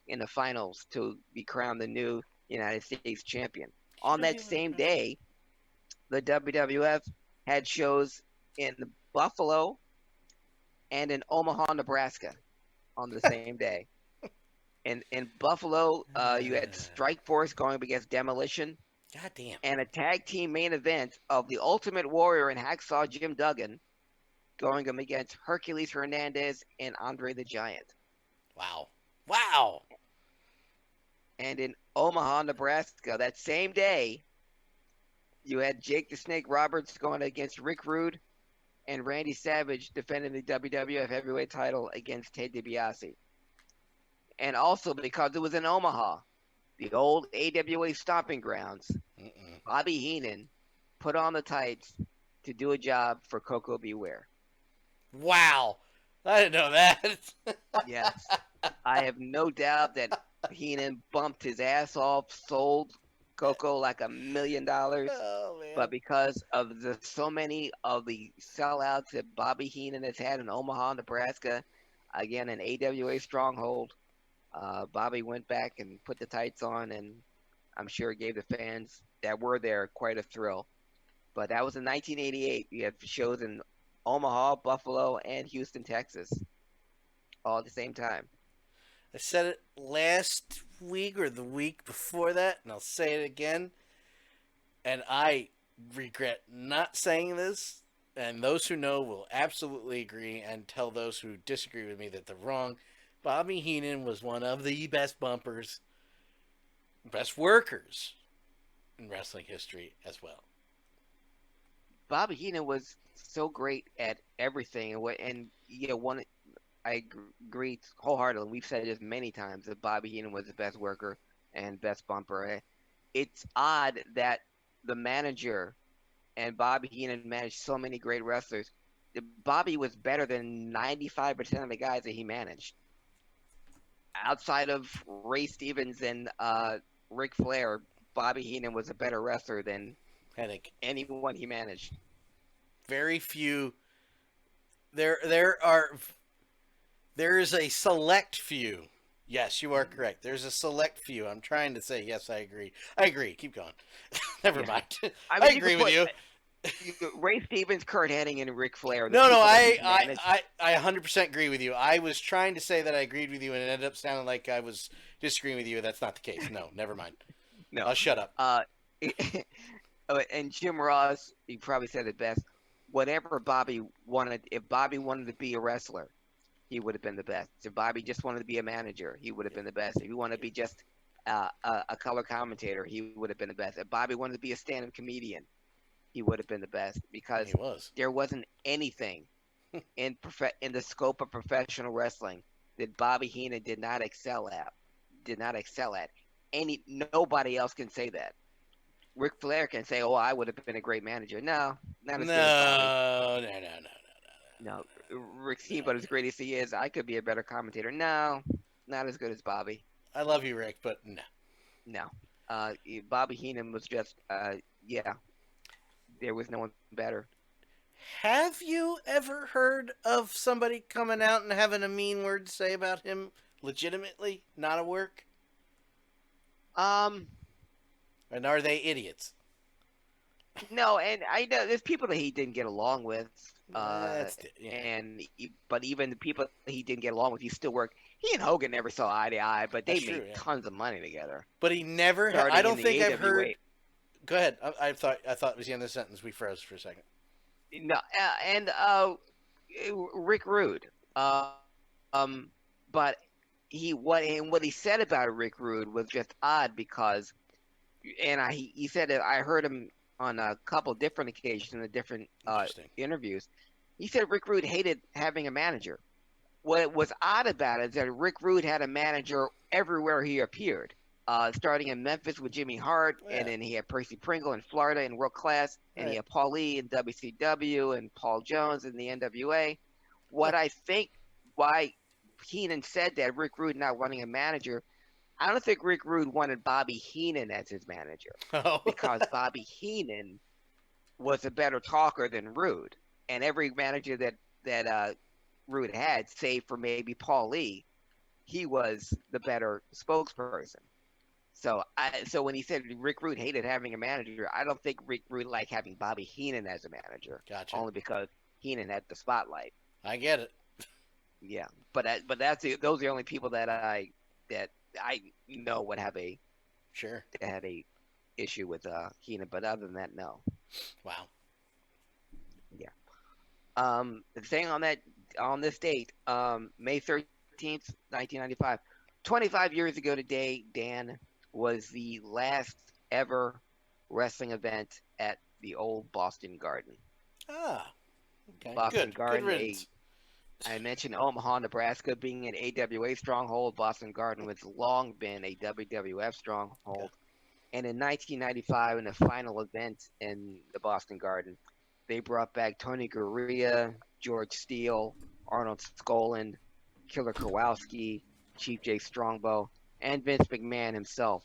Speaker 2: in the finals to be crowned the new United States champion. On that same day, the WWF had shows in Buffalo and in Omaha, Nebraska on the same day. In Buffalo, you had Strike Force going up against Demolition,
Speaker 1: God damn!
Speaker 2: and a tag team main event of the Ultimate Warrior and Hacksaw Jim Duggan going up against Hercules Hernandez and Andre the Giant.
Speaker 1: Wow! Wow!
Speaker 2: And in Omaha, Nebraska, that same day, you had Jake the Snake Roberts going against Rick Rude and Randy Savage defending the WWF Heavyweight title against Ted DiBiase. And also because it was in Omaha, the old AWA stomping grounds,
Speaker 1: Mm-mm.
Speaker 2: Bobby Heenan put on the tights to do a job for Coco Beware.
Speaker 1: Wow! I didn't know that.
Speaker 2: Yes, I have no doubt that Heenan bumped his ass off, sold Coco like $1 million.
Speaker 1: Oh man!
Speaker 2: But because of the so many of the sellouts that Bobby Heenan has had in Omaha, Nebraska, again an AWA stronghold, Bobby went back and put the tights on, and I'm sure it gave the fans that were there quite a thrill. But that was in 1988. You had shows in Omaha, Buffalo, and Houston, Texas, all at the same time.
Speaker 1: I said it last week or the week before that, and I'll say it again. And I regret not saying this. And those who know will absolutely agree, and tell those who disagree with me that they're wrong. Bobby Heenan was one of the best bumpers, best workers in wrestling history as well.
Speaker 2: Bobby Heenan was so great at everything, and you know, one I agree wholeheartedly. We've said this many times that Bobby Heenan was the best worker and best bumper. It's odd that the manager and Bobby Heenan managed so many great wrestlers. Bobby was better than 95% of the guys that he managed. Outside of Ray Stevens and Ric Flair, Bobby Heenan was a better wrestler than
Speaker 1: I think
Speaker 2: anyone he managed.
Speaker 1: very few. There is a select few. Yes, you are correct. There's a select few. I'm trying to say yes. I agree. I agree. Keep going. Never
Speaker 2: Yeah,
Speaker 1: mind.
Speaker 2: I
Speaker 1: I
Speaker 2: mean you
Speaker 1: agree
Speaker 2: could
Speaker 1: with
Speaker 2: put
Speaker 1: you.
Speaker 2: Ray Stevens, Kurt Hennig, and Ric Flair, the
Speaker 1: No, no,
Speaker 2: people that
Speaker 1: I,
Speaker 2: he
Speaker 1: I,
Speaker 2: managed.
Speaker 1: I, I 100% agree with you. I was trying to say that I agreed with you, and it ended up sounding like I was disagreeing with you. That's not the case. No, never mind.
Speaker 2: No,
Speaker 1: I'll shut up.
Speaker 2: uh, and Jim Ross, he probably said it best. Whatever Bobby wanted, if Bobby wanted to be a wrestler, he would have been the best. If Bobby just wanted to be a manager, he would have been the best. If he wanted to be just a color commentator, he would have been the best. If Bobby wanted to be a stand-up comedian, he would have been the best
Speaker 1: He
Speaker 2: because
Speaker 1: was.
Speaker 2: there wasn't anything in the scope of professional wrestling that Bobby Heenan did not excel at. Nobody else can say that. Ric Flair can say, "Oh, I would have been a great manager." No, not as good as Bobby.
Speaker 1: No, no, no, no, no,
Speaker 2: No, Rick
Speaker 1: no, no.
Speaker 2: Steamboat, as great as he is, I could be a better commentator. No, not as good as Bobby.
Speaker 1: I love you, Rick, but no.
Speaker 2: No, Bobby Heenan was just, yeah, there was no one better.
Speaker 1: Have you ever heard of somebody coming out and having a mean word to say about him legitimately, not a work?
Speaker 2: Um,
Speaker 1: And are they idiots?
Speaker 2: No, and I know there's people that he didn't get along with,
Speaker 1: Yeah,
Speaker 2: but even the people he didn't get along with, he still worked. He and Hogan never saw eye to eye, but they
Speaker 1: that's true.
Speaker 2: made
Speaker 1: Yeah,
Speaker 2: tons of money together,
Speaker 1: but he never. I
Speaker 2: starting in
Speaker 1: don't
Speaker 2: the
Speaker 1: think I've
Speaker 2: AWA.
Speaker 1: heard. Go ahead. I thought it was the end of the sentence. We froze for a second.
Speaker 2: No, and Rick Rude. But what he said about Rick Rude was just odd because, he said that I heard him on a couple different occasions in the different
Speaker 1: Interesting.
Speaker 2: interviews. He said Rick Rude hated having a manager. What was odd about it is that Rick Rude had a manager everywhere he appeared. Starting in Memphis with Jimmy Hart, and
Speaker 1: Yeah.
Speaker 2: then he had Percy Pringle in Florida in World Class, and he
Speaker 1: Right.
Speaker 2: had Paul Lee in WCW, and Paul Jones in the NWA.
Speaker 1: Huh.
Speaker 2: What I think why Heenan said that Rick Rude not wanting a manager, I don't think Rick Rude wanted Bobby Heenan as his manager
Speaker 1: Oh.
Speaker 2: because Bobby Heenan was a better talker than Rude, and every manager that Rude had, save for maybe Paul Lee, he was the better spokesperson. So when he said Rick Rude hated having a manager, I don't think Rick Rude liked having Bobby Heenan as a manager,
Speaker 1: Gotcha.
Speaker 2: only because Heenan had the spotlight.
Speaker 1: I get it.
Speaker 2: Yeah, but those are the only people that I know would have a
Speaker 1: Sure.
Speaker 2: that had a issue with Heenan. But other than that, no.
Speaker 1: Wow.
Speaker 2: Yeah. The thing on this date, May 13th, 1995, 25 years ago today, Dan, was the last ever wrestling event at the old Boston Garden.
Speaker 1: Ah. Okay.
Speaker 2: Boston
Speaker 1: Good. Good
Speaker 2: Garden,
Speaker 1: riddance.
Speaker 2: I mentioned Omaha, Nebraska being an AWA stronghold. Boston Garden has long been a WWF
Speaker 1: Okay.
Speaker 2: stronghold. And in 1995, in the final event in the Boston Garden, they brought back Tony Gurria, George Steele, Arnold Skaaland, Killer Kowalski, Chief Jay Strongbow, and Vince McMahon himself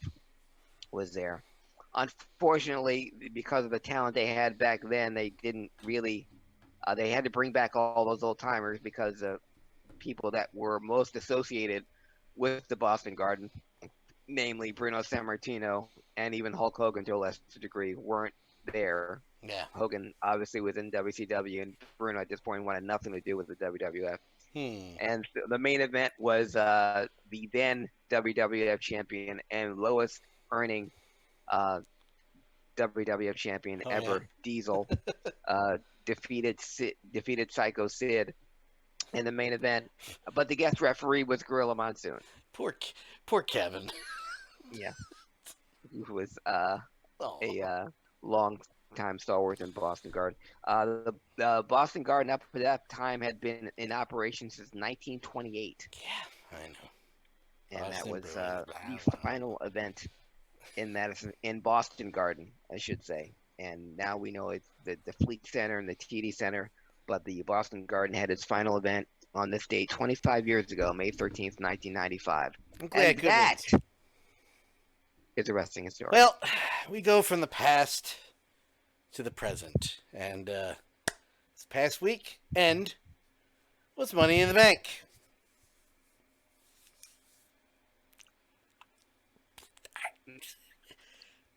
Speaker 2: was there. Unfortunately, because of the talent they had back then, they didn't really. They had to bring back all those old timers because people that were most associated with the Boston Garden, namely Bruno Sammartino and even Hulk Hogan to a lesser degree, weren't there.
Speaker 1: Yeah.
Speaker 2: Hogan obviously was in WCW, and Bruno at this point wanted nothing to do with the WWF.
Speaker 1: Hmm.
Speaker 2: And the main event was the then WWF champion and lowest earning uh, WWF champion
Speaker 1: Oh yeah.
Speaker 2: ever, Diesel, uh, defeated Psycho Sid in the main event. But the guest referee was Gorilla Monsoon.
Speaker 1: Poor, poor Kevin.
Speaker 2: Yeah, who was
Speaker 1: Oh.
Speaker 2: a long time stalwart in Boston Garden. The Boston Garden up to that time had been in operation since 1928,
Speaker 1: Yeah. I know.
Speaker 2: and that
Speaker 1: Boston
Speaker 2: was
Speaker 1: Bruins.
Speaker 2: the
Speaker 1: Blah, blah.
Speaker 2: final event in Boston Garden, I should say. And now we know it's the Fleet Center and the TD Center, but the Boston Garden had its final event on this date 25 years ago, May 13th, 1995.
Speaker 1: I'm
Speaker 2: And
Speaker 1: glad. Good
Speaker 2: that
Speaker 1: riddance.
Speaker 2: is a wrestling story.
Speaker 1: Well, we go from the past to the present, and this past week end was Money in the Bank.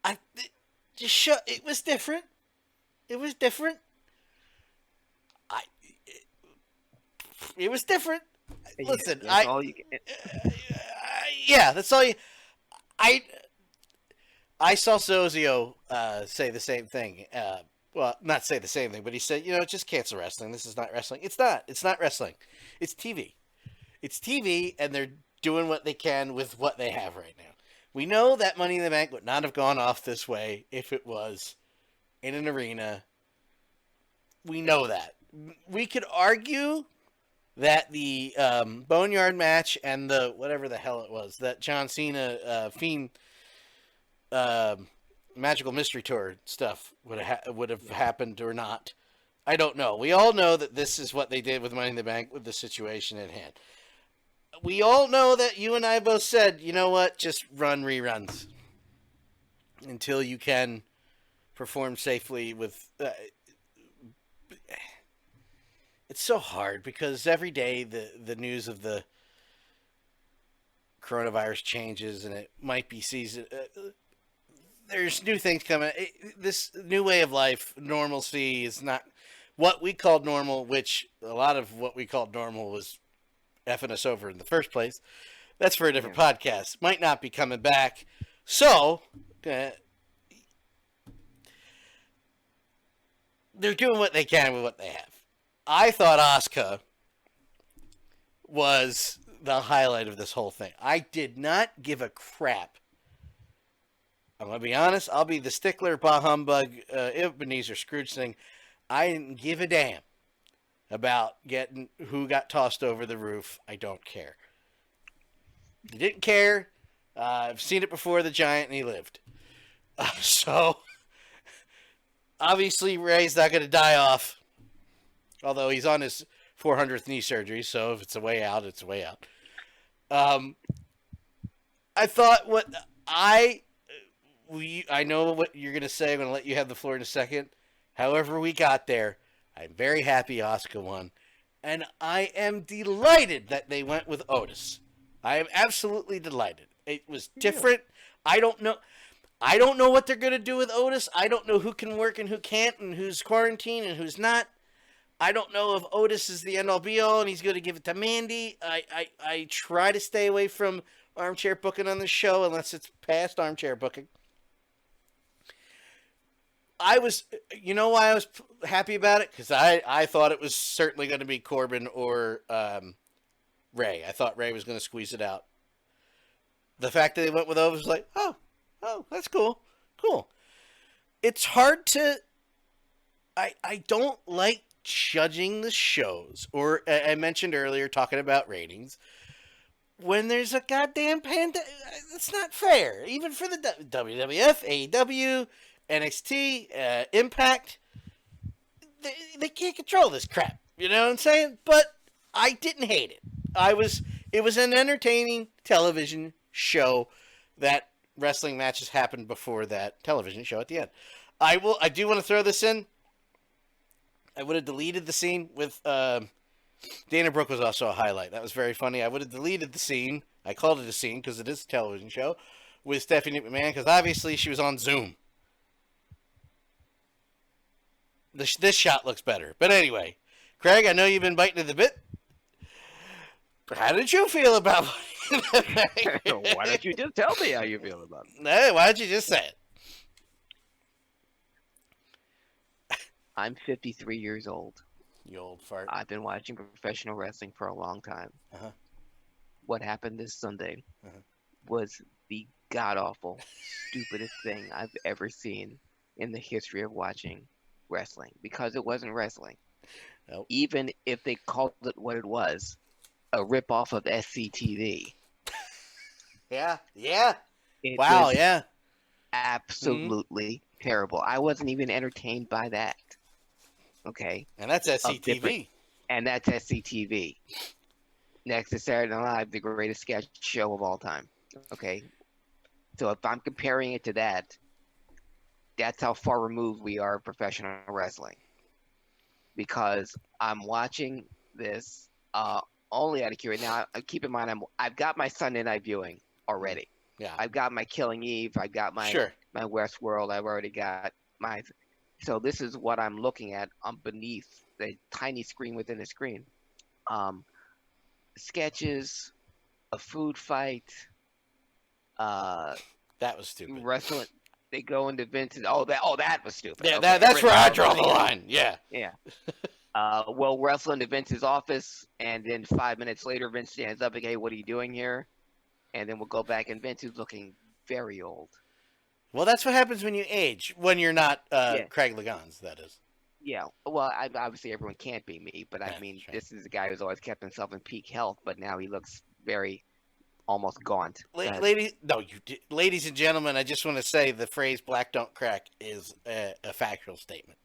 Speaker 1: I just show it was different. It was different. I it was different. Listen,
Speaker 2: That's all you can.
Speaker 1: yeah, that's all you. I I saw Sozio say the same thing. Well, not say the same thing, but he said, just cancel wrestling. This is not wrestling. It's not. It's not wrestling. It's TV. It's TV, and they're doing what they can with what they have right now. We know that Money in the Bank would not have gone off this way if it was in an arena. We know that. We could argue that the Boneyard match and the whatever the hell it was, that John Cena Fiend Magical Mystery Tour stuff would have happened or not. I don't know. We all know that this is what they did with Money in the Bank with the situation at hand. We all know that you and I both said, you know what, just run reruns until you can perform safely with. It's so hard because every day the news of the coronavirus changes, and it might be season. there's new things coming. This new way of life, normalcy, is not what we called normal, which a lot of what we called normal was effing us over in the first place. That's for a different podcast. Might not be coming back. So, they're doing what they can with what they have. I thought Asuka was the highlight of this whole thing. I did not give a crap. I'm going to be honest. I'll be the stickler, bah humbug, Ebenezer Scrooge thing. I didn't give a damn about getting who got tossed over the roof. I don't care. I didn't care. I've seen it before, the giant, and he lived. So, obviously, Ray's not going to die off. Although he's on his 400th knee surgery, so if it's a way out, it's a way out. I thought I know what you're going to say. I'm going to let you have the floor in a second. However we got there, I'm very happy Asuka won. And I am delighted that they went with Otis. I am absolutely delighted. It was different. I don't know what they're going to do with Otis. I don't know who can work and who can't and who's quarantined and who's not. I don't know if Otis is the end-all be-all and he's going to give it to Mandy. I try to stay away from armchair booking on the show unless it's past armchair booking. You know why I was happy about it? Because I thought it was certainly going to be Corbin or Ray. I thought Ray was going to squeeze it out. The fact that they went with Otis was like, oh, that's cool. Cool. It's hard to... I don't like judging the shows, or I mentioned earlier talking about ratings, when there's a goddamn pandemic. It's not fair, even for the WWF, AEW, NXT, Impact. They can't control this crap, you know what I'm saying? But I didn't hate it. It was an entertaining television show. That wrestling matches happened before that television show at the end. I do want to throw this in. I would have deleted the scene with Dana Brooke was also a highlight. That was very funny. I would have deleted the scene. I called it a scene because it is a television show with Stephanie McMahon because obviously she was on Zoom. This shot looks better. But anyway, Craig, I know you've been biting at the bit. How did you feel about
Speaker 2: Why don't you just tell me how you feel about it?
Speaker 1: Hey, why don't you just say it?
Speaker 2: I'm 53 years old.
Speaker 1: You old fart.
Speaker 2: I've been watching professional wrestling for a long time.
Speaker 1: Uh-huh.
Speaker 2: What happened this Sunday
Speaker 1: Uh-huh.
Speaker 2: was the god-awful, stupidest thing I've ever seen in the history of watching wrestling. Because it wasn't wrestling.
Speaker 1: Nope.
Speaker 2: Even if they called it what it was, a ripoff of SCTV.
Speaker 1: Yeah.
Speaker 2: It
Speaker 1: Wow,
Speaker 2: was
Speaker 1: yeah.
Speaker 2: absolutely terrible. I wasn't even entertained by that. Okay.
Speaker 1: And that's SCTV.
Speaker 2: And that's SCTV. Next to Saturday Night Live, the greatest sketch show of all time. Okay. So if I'm comparing it to that, that's how far removed we are of professional wrestling. Because I'm watching this only out of curiosity. Now, keep in mind, I've got my Sunday night viewing already.
Speaker 1: Yeah.
Speaker 2: I've got my Killing Eve. I've got my Westworld. I've already got my... So this is what I'm looking at beneath the tiny screen within the screen. Sketches, a food fight.
Speaker 1: That was stupid.
Speaker 2: Wrestling. They go into Vince's. That was stupid.
Speaker 1: Yeah,
Speaker 2: okay,
Speaker 1: that's where I draw the line. Yeah.
Speaker 2: Yeah. Well, wrestling to Vince's office, and then 5 minutes later, Vince stands up and, hey, what are you doing here? And then we'll go back, and Vince is looking very old.
Speaker 1: Well, that's what happens when you age. When you're not Craig Legans, that is.
Speaker 2: Yeah. Well, obviously everyone can't be me, but I mean, this is a guy who's always kept himself in peak health, but now he looks very almost gaunt.
Speaker 1: Ladies and gentlemen, I just want to say the phrase "black don't crack" is a factual statement.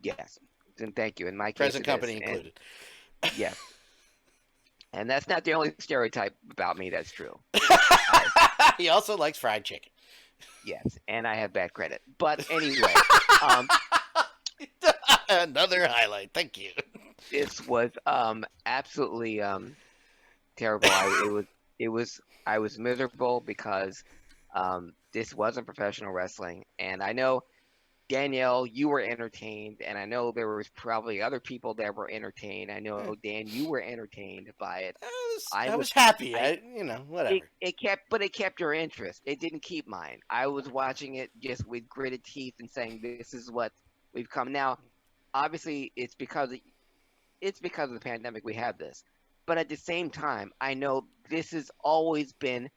Speaker 2: Yes. And thank you. In my case,
Speaker 1: present company included.
Speaker 2: Yes. And that's not the only stereotype about me that's true.
Speaker 1: He also likes fried chicken.
Speaker 2: Yes, and I have bad credit. But anyway,
Speaker 1: another highlight. Thank you.
Speaker 2: This was absolutely terrible. I was miserable because This wasn't professional wrestling, and I know Danielle, you were entertained, and I know there was probably other people that were entertained. I know
Speaker 1: Eh,
Speaker 2: Dan, you were entertained by it. I
Speaker 1: I
Speaker 2: was,
Speaker 1: was happy.
Speaker 2: I
Speaker 1: Whatever.
Speaker 2: it kept your interest. It didn't keep mine. I was watching it just with gritted teeth and saying, "This is what we've come." Now, obviously, it's because of the pandemic we have this, but at the same time, I know this has always been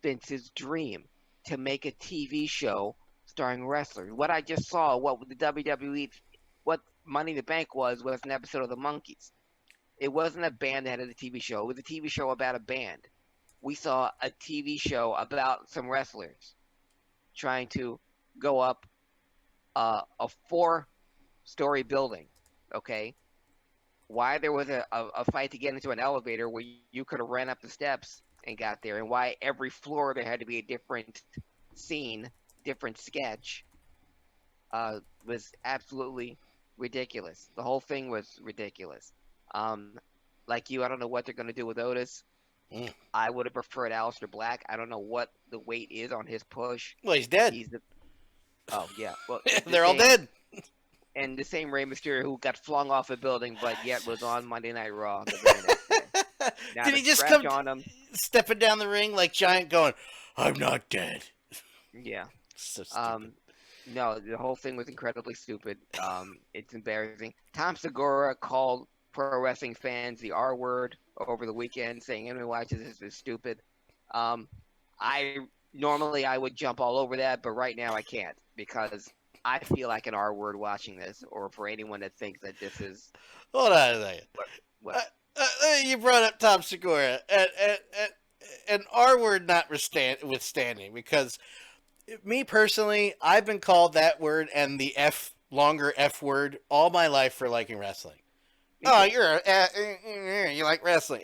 Speaker 2: Vince's dream to make a TV show starring wrestlers. What I just saw, what the WWE, what Money in the Bank was an episode of the Monkees. It wasn't a band that had a TV show. It was a TV show about a band. We saw a TV show about some wrestlers trying to go up a four-story building. Okay, why there was a fight to get into an elevator where you could have ran up the steps and got there, and why every floor there had to be a different scene, different sketch, was absolutely ridiculous. The whole thing was ridiculous. Um, like you, I don't know what they're going to do with Otis.
Speaker 1: Mm.
Speaker 2: I would have preferred Aleister Black. I don't know what the weight is on his push.
Speaker 1: Well, he's dead.
Speaker 2: He's the Oh yeah, well
Speaker 1: They're all dead.
Speaker 2: and the same Rey Mysterio who got flung off a building, but yet was on Monday Night Raw the very next day. Not
Speaker 1: Did
Speaker 2: a
Speaker 1: he just
Speaker 2: scratch
Speaker 1: come
Speaker 2: on him.
Speaker 1: stepping down the ring like Giant, going, "I'm not dead"?
Speaker 2: Yeah.
Speaker 1: So stupid.
Speaker 2: No, the whole thing was incredibly stupid. It's embarrassing. Tom Segura called pro wrestling fans the R word over the weekend, saying anyone watches this is stupid. I normally I would jump all over that, but right now I can't because I feel like an R word watching this, or for anyone that thinks that this is
Speaker 1: Hold on a second.
Speaker 2: what
Speaker 1: You brought up Tom Segura, and R word withstanding, because me personally, I've been called that word and the longer F word all my life for liking wrestling. Oh, you like wrestling.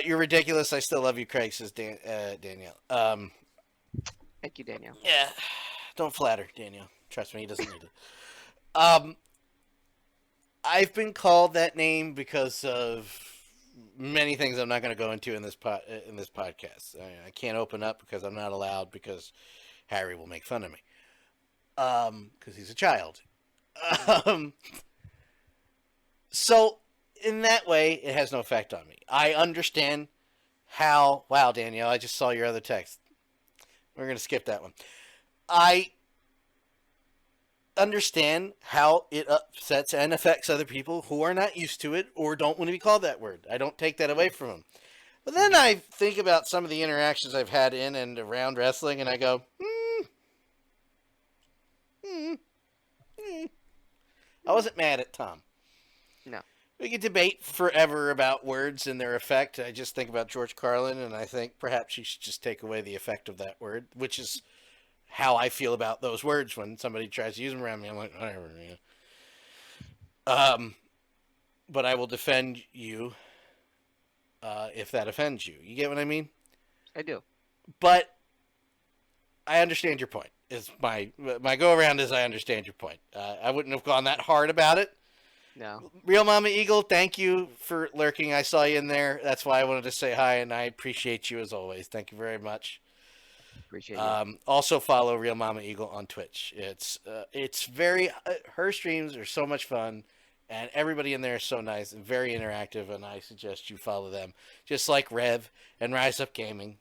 Speaker 1: You're ridiculous. I still love you, Craig, says Danielle.
Speaker 2: Thank you, Danielle.
Speaker 1: Yeah, don't flatter Danielle. Trust me, he doesn't need it. Um, I've been called that name because of many things I'm not going to go into in this podcast. I can't open up because I'm not allowed, because Harry will make fun of me. Because he's a child. Um, so in that way, it has no effect on me. I understand how. Wow, Danielle, I just saw your other text. We're going to skip that one. I understand how it upsets and affects other people who are not used to it or don't want to be called that word. I don't take that away from them. But then I think about some of the interactions I've had in and around wrestling, and I go, I wasn't mad at Tom.
Speaker 2: No.
Speaker 1: We could debate forever about words and their effect. I just think about George Carlin, and I think perhaps you should just take away the effect of that word, which is how I feel about those words when somebody tries to use them around me. I'm like, whatever. But I will defend you if that offends you. You get what I mean?
Speaker 2: I do.
Speaker 1: But I understand your point. Is my go around is I understand your point. I wouldn't have gone that hard about it.
Speaker 2: No.
Speaker 1: Real Mama Eagle, thank you for lurking. I saw you in there. That's why I wanted to say hi, and I appreciate you as always. Thank you very much.
Speaker 2: Appreciate you.
Speaker 1: Also follow Real Mama Eagle on Twitch. It's very her streams are so much fun, and everybody in there is so nice and very interactive. And I suggest you follow them, just like Rev and Rise Up Gaming,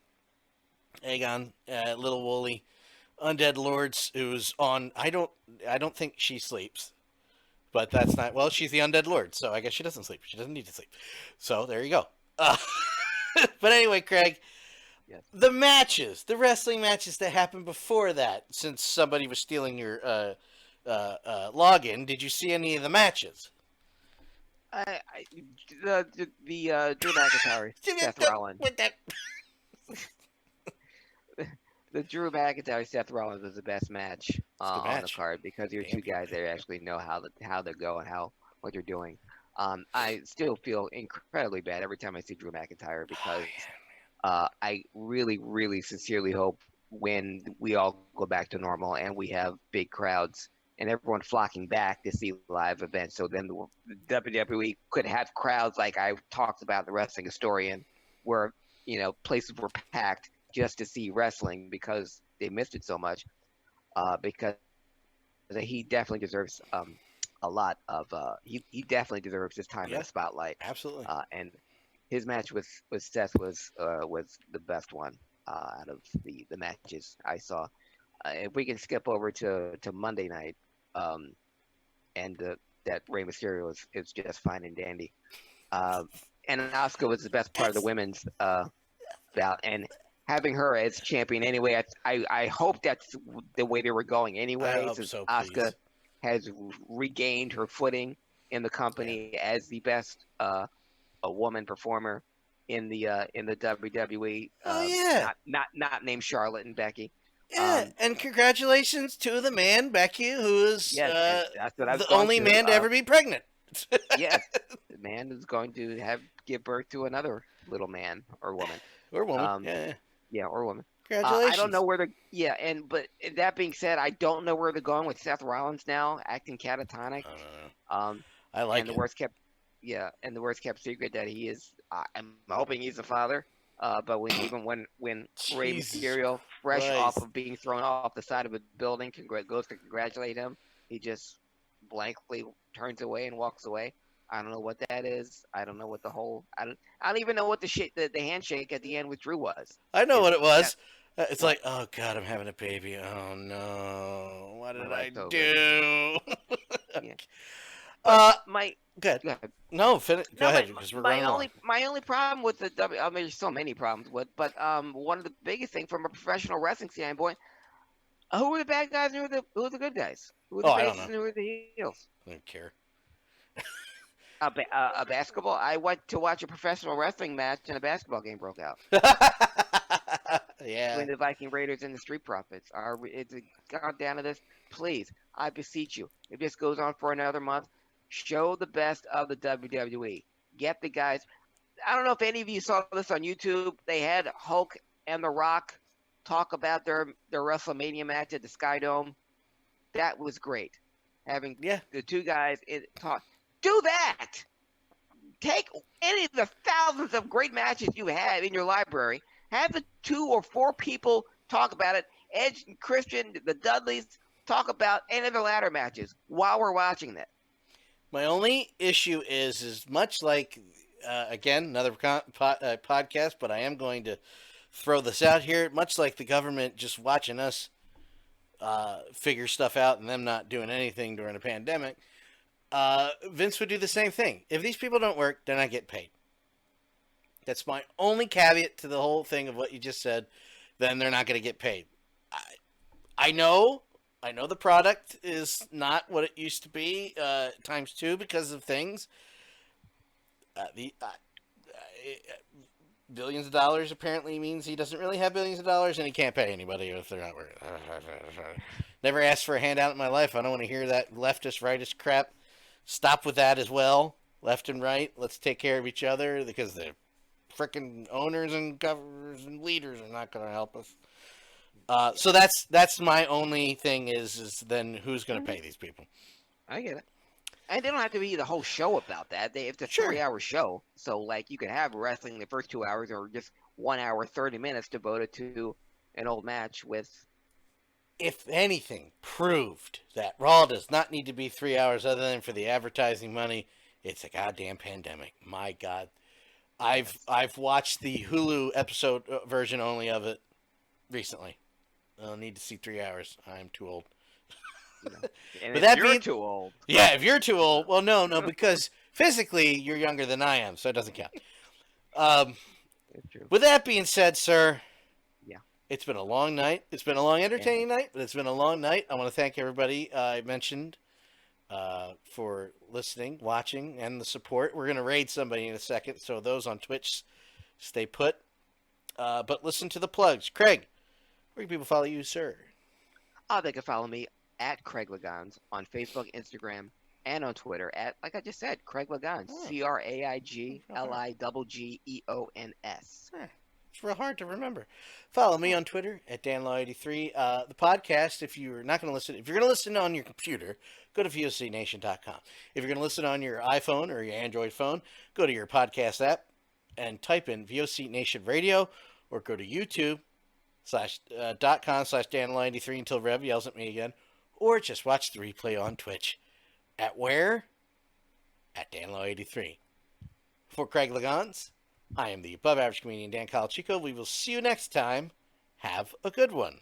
Speaker 1: Aegon, Little Wooly, Undead Lords, who's on. I don't think she sleeps, but that's not. Well, she's the Undead Lord, so I guess she doesn't sleep. She doesn't need to sleep. So there you go. But anyway, Craig.
Speaker 2: Yes.
Speaker 1: The matches, the wrestling matches that happened before that, since somebody was stealing your login, did you see any of the matches?
Speaker 2: The Drew McIntyre, Seth Rollins. The Drew McIntyre Seth Rollins was the best match on the card because you're two guys that actually know how they go and what they're doing. I still feel incredibly bad every time I see Drew McIntyre because I really, really sincerely hope when we all go back to normal and we have big crowds and everyone flocking back to see live events, so then the WWE could have crowds like I talked about in the Wrestling Historian, where places were packed just to see wrestling because they missed it so much. Because he definitely deserves a lot of he definitely deserves his time in
Speaker 1: Yeah,
Speaker 2: the spotlight.
Speaker 1: absolutely.
Speaker 2: And his match with Seth was the best one out of the matches I saw. If we can skip over to Monday night, um, and that Rey Mysterio is just fine and dandy. Uh, and Asuka was the best part of the
Speaker 1: That's
Speaker 2: women's bout, and having her as champion anyway. I hope that's the way they were going
Speaker 1: I
Speaker 2: anyway,
Speaker 1: hope
Speaker 2: since
Speaker 1: so,
Speaker 2: Asuka
Speaker 1: please.
Speaker 2: has regained her footing in the
Speaker 1: Yeah.
Speaker 2: company as the best a woman performer in the WWE.
Speaker 1: Oh yeah.
Speaker 2: Not named Charlotte and Becky.
Speaker 1: Yeah,
Speaker 2: Um,
Speaker 1: and congratulations to the man, Becky, who is
Speaker 2: yes, and that's what I was
Speaker 1: the
Speaker 2: going
Speaker 1: only
Speaker 2: to.
Speaker 1: man to ever be pregnant.
Speaker 2: Yes, the man is going to have give birth to another little man or woman.
Speaker 1: Or woman.
Speaker 2: Um,
Speaker 1: Yeah.
Speaker 2: yeah, or woman. I don't know
Speaker 1: Congratulations.
Speaker 2: where they're yeah, and but that being said, I don't know where they're going with Seth Rollins now, acting catatonic.
Speaker 1: I don't know.
Speaker 2: Um,
Speaker 1: I
Speaker 2: and
Speaker 1: like
Speaker 2: the
Speaker 1: it.
Speaker 2: worst kept and the worst kept secret that he is. I'm hoping he's a father. But even when Rey
Speaker 1: Jesus
Speaker 2: Mysterio, fresh off
Speaker 1: Christ.
Speaker 2: of being thrown off the side of a building, goes to congratulate him, he just blankly turns away and walks away. I don't know what that is. I don't know what the whole. I don't even know what the handshake at the end with Drew was.
Speaker 1: I know
Speaker 2: Is
Speaker 1: what it
Speaker 2: that
Speaker 1: was. It's
Speaker 2: what?
Speaker 1: like, oh God, I'm having a baby. Oh no, what
Speaker 2: Oh,
Speaker 1: did I
Speaker 2: that's so good.
Speaker 1: do?
Speaker 2: Yeah. But
Speaker 1: uh,
Speaker 2: my
Speaker 1: good.
Speaker 2: go ahead.
Speaker 1: No, finish. Go
Speaker 2: No,
Speaker 1: ahead, because we're running along.
Speaker 2: my only problem with the W. I mean, there's so many problems with, but one of the biggest things from a professional wrestling standpoint, who are the bad guys and who are the good guys? Who are the
Speaker 1: Oh, I don't
Speaker 2: faces
Speaker 1: know.
Speaker 2: and who are the heels?
Speaker 1: I don't care.
Speaker 2: A basketball. I went to watch a professional wrestling match and a basketball game broke out
Speaker 1: Yeah.
Speaker 2: between the Viking Raiders and the Street Profits. It's gone down to this. Please, I beseech you. If this goes on for another month, show the best of the WWE. Get the guys. I don't know if any of you saw this on YouTube. They had Hulk and The Rock talk about their WrestleMania match at the Sky Dome. That was great. Having
Speaker 1: Yeah.
Speaker 2: the two guys talk. Do that. Take any of the thousands of great matches you have in your library. Have the 2 or 4 people talk about it. Edge and Christian, the Dudleys, talk about any of the ladder matches while we're watching that.
Speaker 1: My only issue is much like, again, another podcast, but I am going to throw this out here. Much like the government just watching us figure stuff out and them not doing anything during a pandemic, Vince would do the same thing. If these people don't work, they're not getting paid. That's my only caveat to the whole thing of what you just said. Then they're not going to get paid. I know. I know the product is not what it used to be times two because of things. The billions of dollars apparently means he doesn't really have billions of dollars and he can't pay anybody if they're not working. Never asked for a handout in my life. I don't want to hear that leftist, rightist crap. Stop with that as well. Left and right. Let's take care of each other because the freaking owners and governors and leaders are not going to help us. So that's my only thing is then who's going to pay these people?
Speaker 2: I get it. And they don't have to be the whole show about that. It's a
Speaker 1: Sure.
Speaker 2: 3-hour show, so like you could have wrestling the first 2 hours, or just 1 hour 30 minutes devoted to an old match with.
Speaker 1: If anything, proved that Raw does not need to be 3 hours other than for the advertising money. It's a goddamn pandemic. My God, I've watched the Hulu episode version only of it recently. I don't need to see 3 hours. I'm too old.
Speaker 2: You know, and
Speaker 1: But
Speaker 2: if
Speaker 1: that
Speaker 2: you're
Speaker 1: being,
Speaker 2: too old,
Speaker 1: yeah, if you're too old, well, no, because physically you're younger than I am, so it doesn't count. Um,
Speaker 2: it's true.
Speaker 1: with that being said, sir,
Speaker 2: Yeah.
Speaker 1: it's been a long night. It's been a long, entertaining
Speaker 2: And
Speaker 1: night, but it's been a long night. I want to thank everybody I mentioned for listening, watching, and the support. We're going to raid somebody in a second, so those on Twitch, stay put. But listen to the plugs. Craig, where can people follow you, sir?
Speaker 2: they can follow me at Craig Lagans on Facebook, Instagram, and on Twitter at, like I just said, Craig Lagans.
Speaker 1: Oh.
Speaker 2: CraigLagons.
Speaker 1: It's real hard to remember. Follow me on Twitter at DanLaw83. The podcast, if you're not going to listen, if you're going to listen on your computer, go to VOCNation.com. If you're going to listen on your iPhone or your Android phone, go to your podcast app and type in VOC Nation Radio, or go to YouTube .com/danlaw83 until Rev yells at me again, or just watch the replay on Twitch. At where? At danlaw83. For Craig Lagans, I am the above average comedian Dan Calachico. We will see you next time. Have a good one.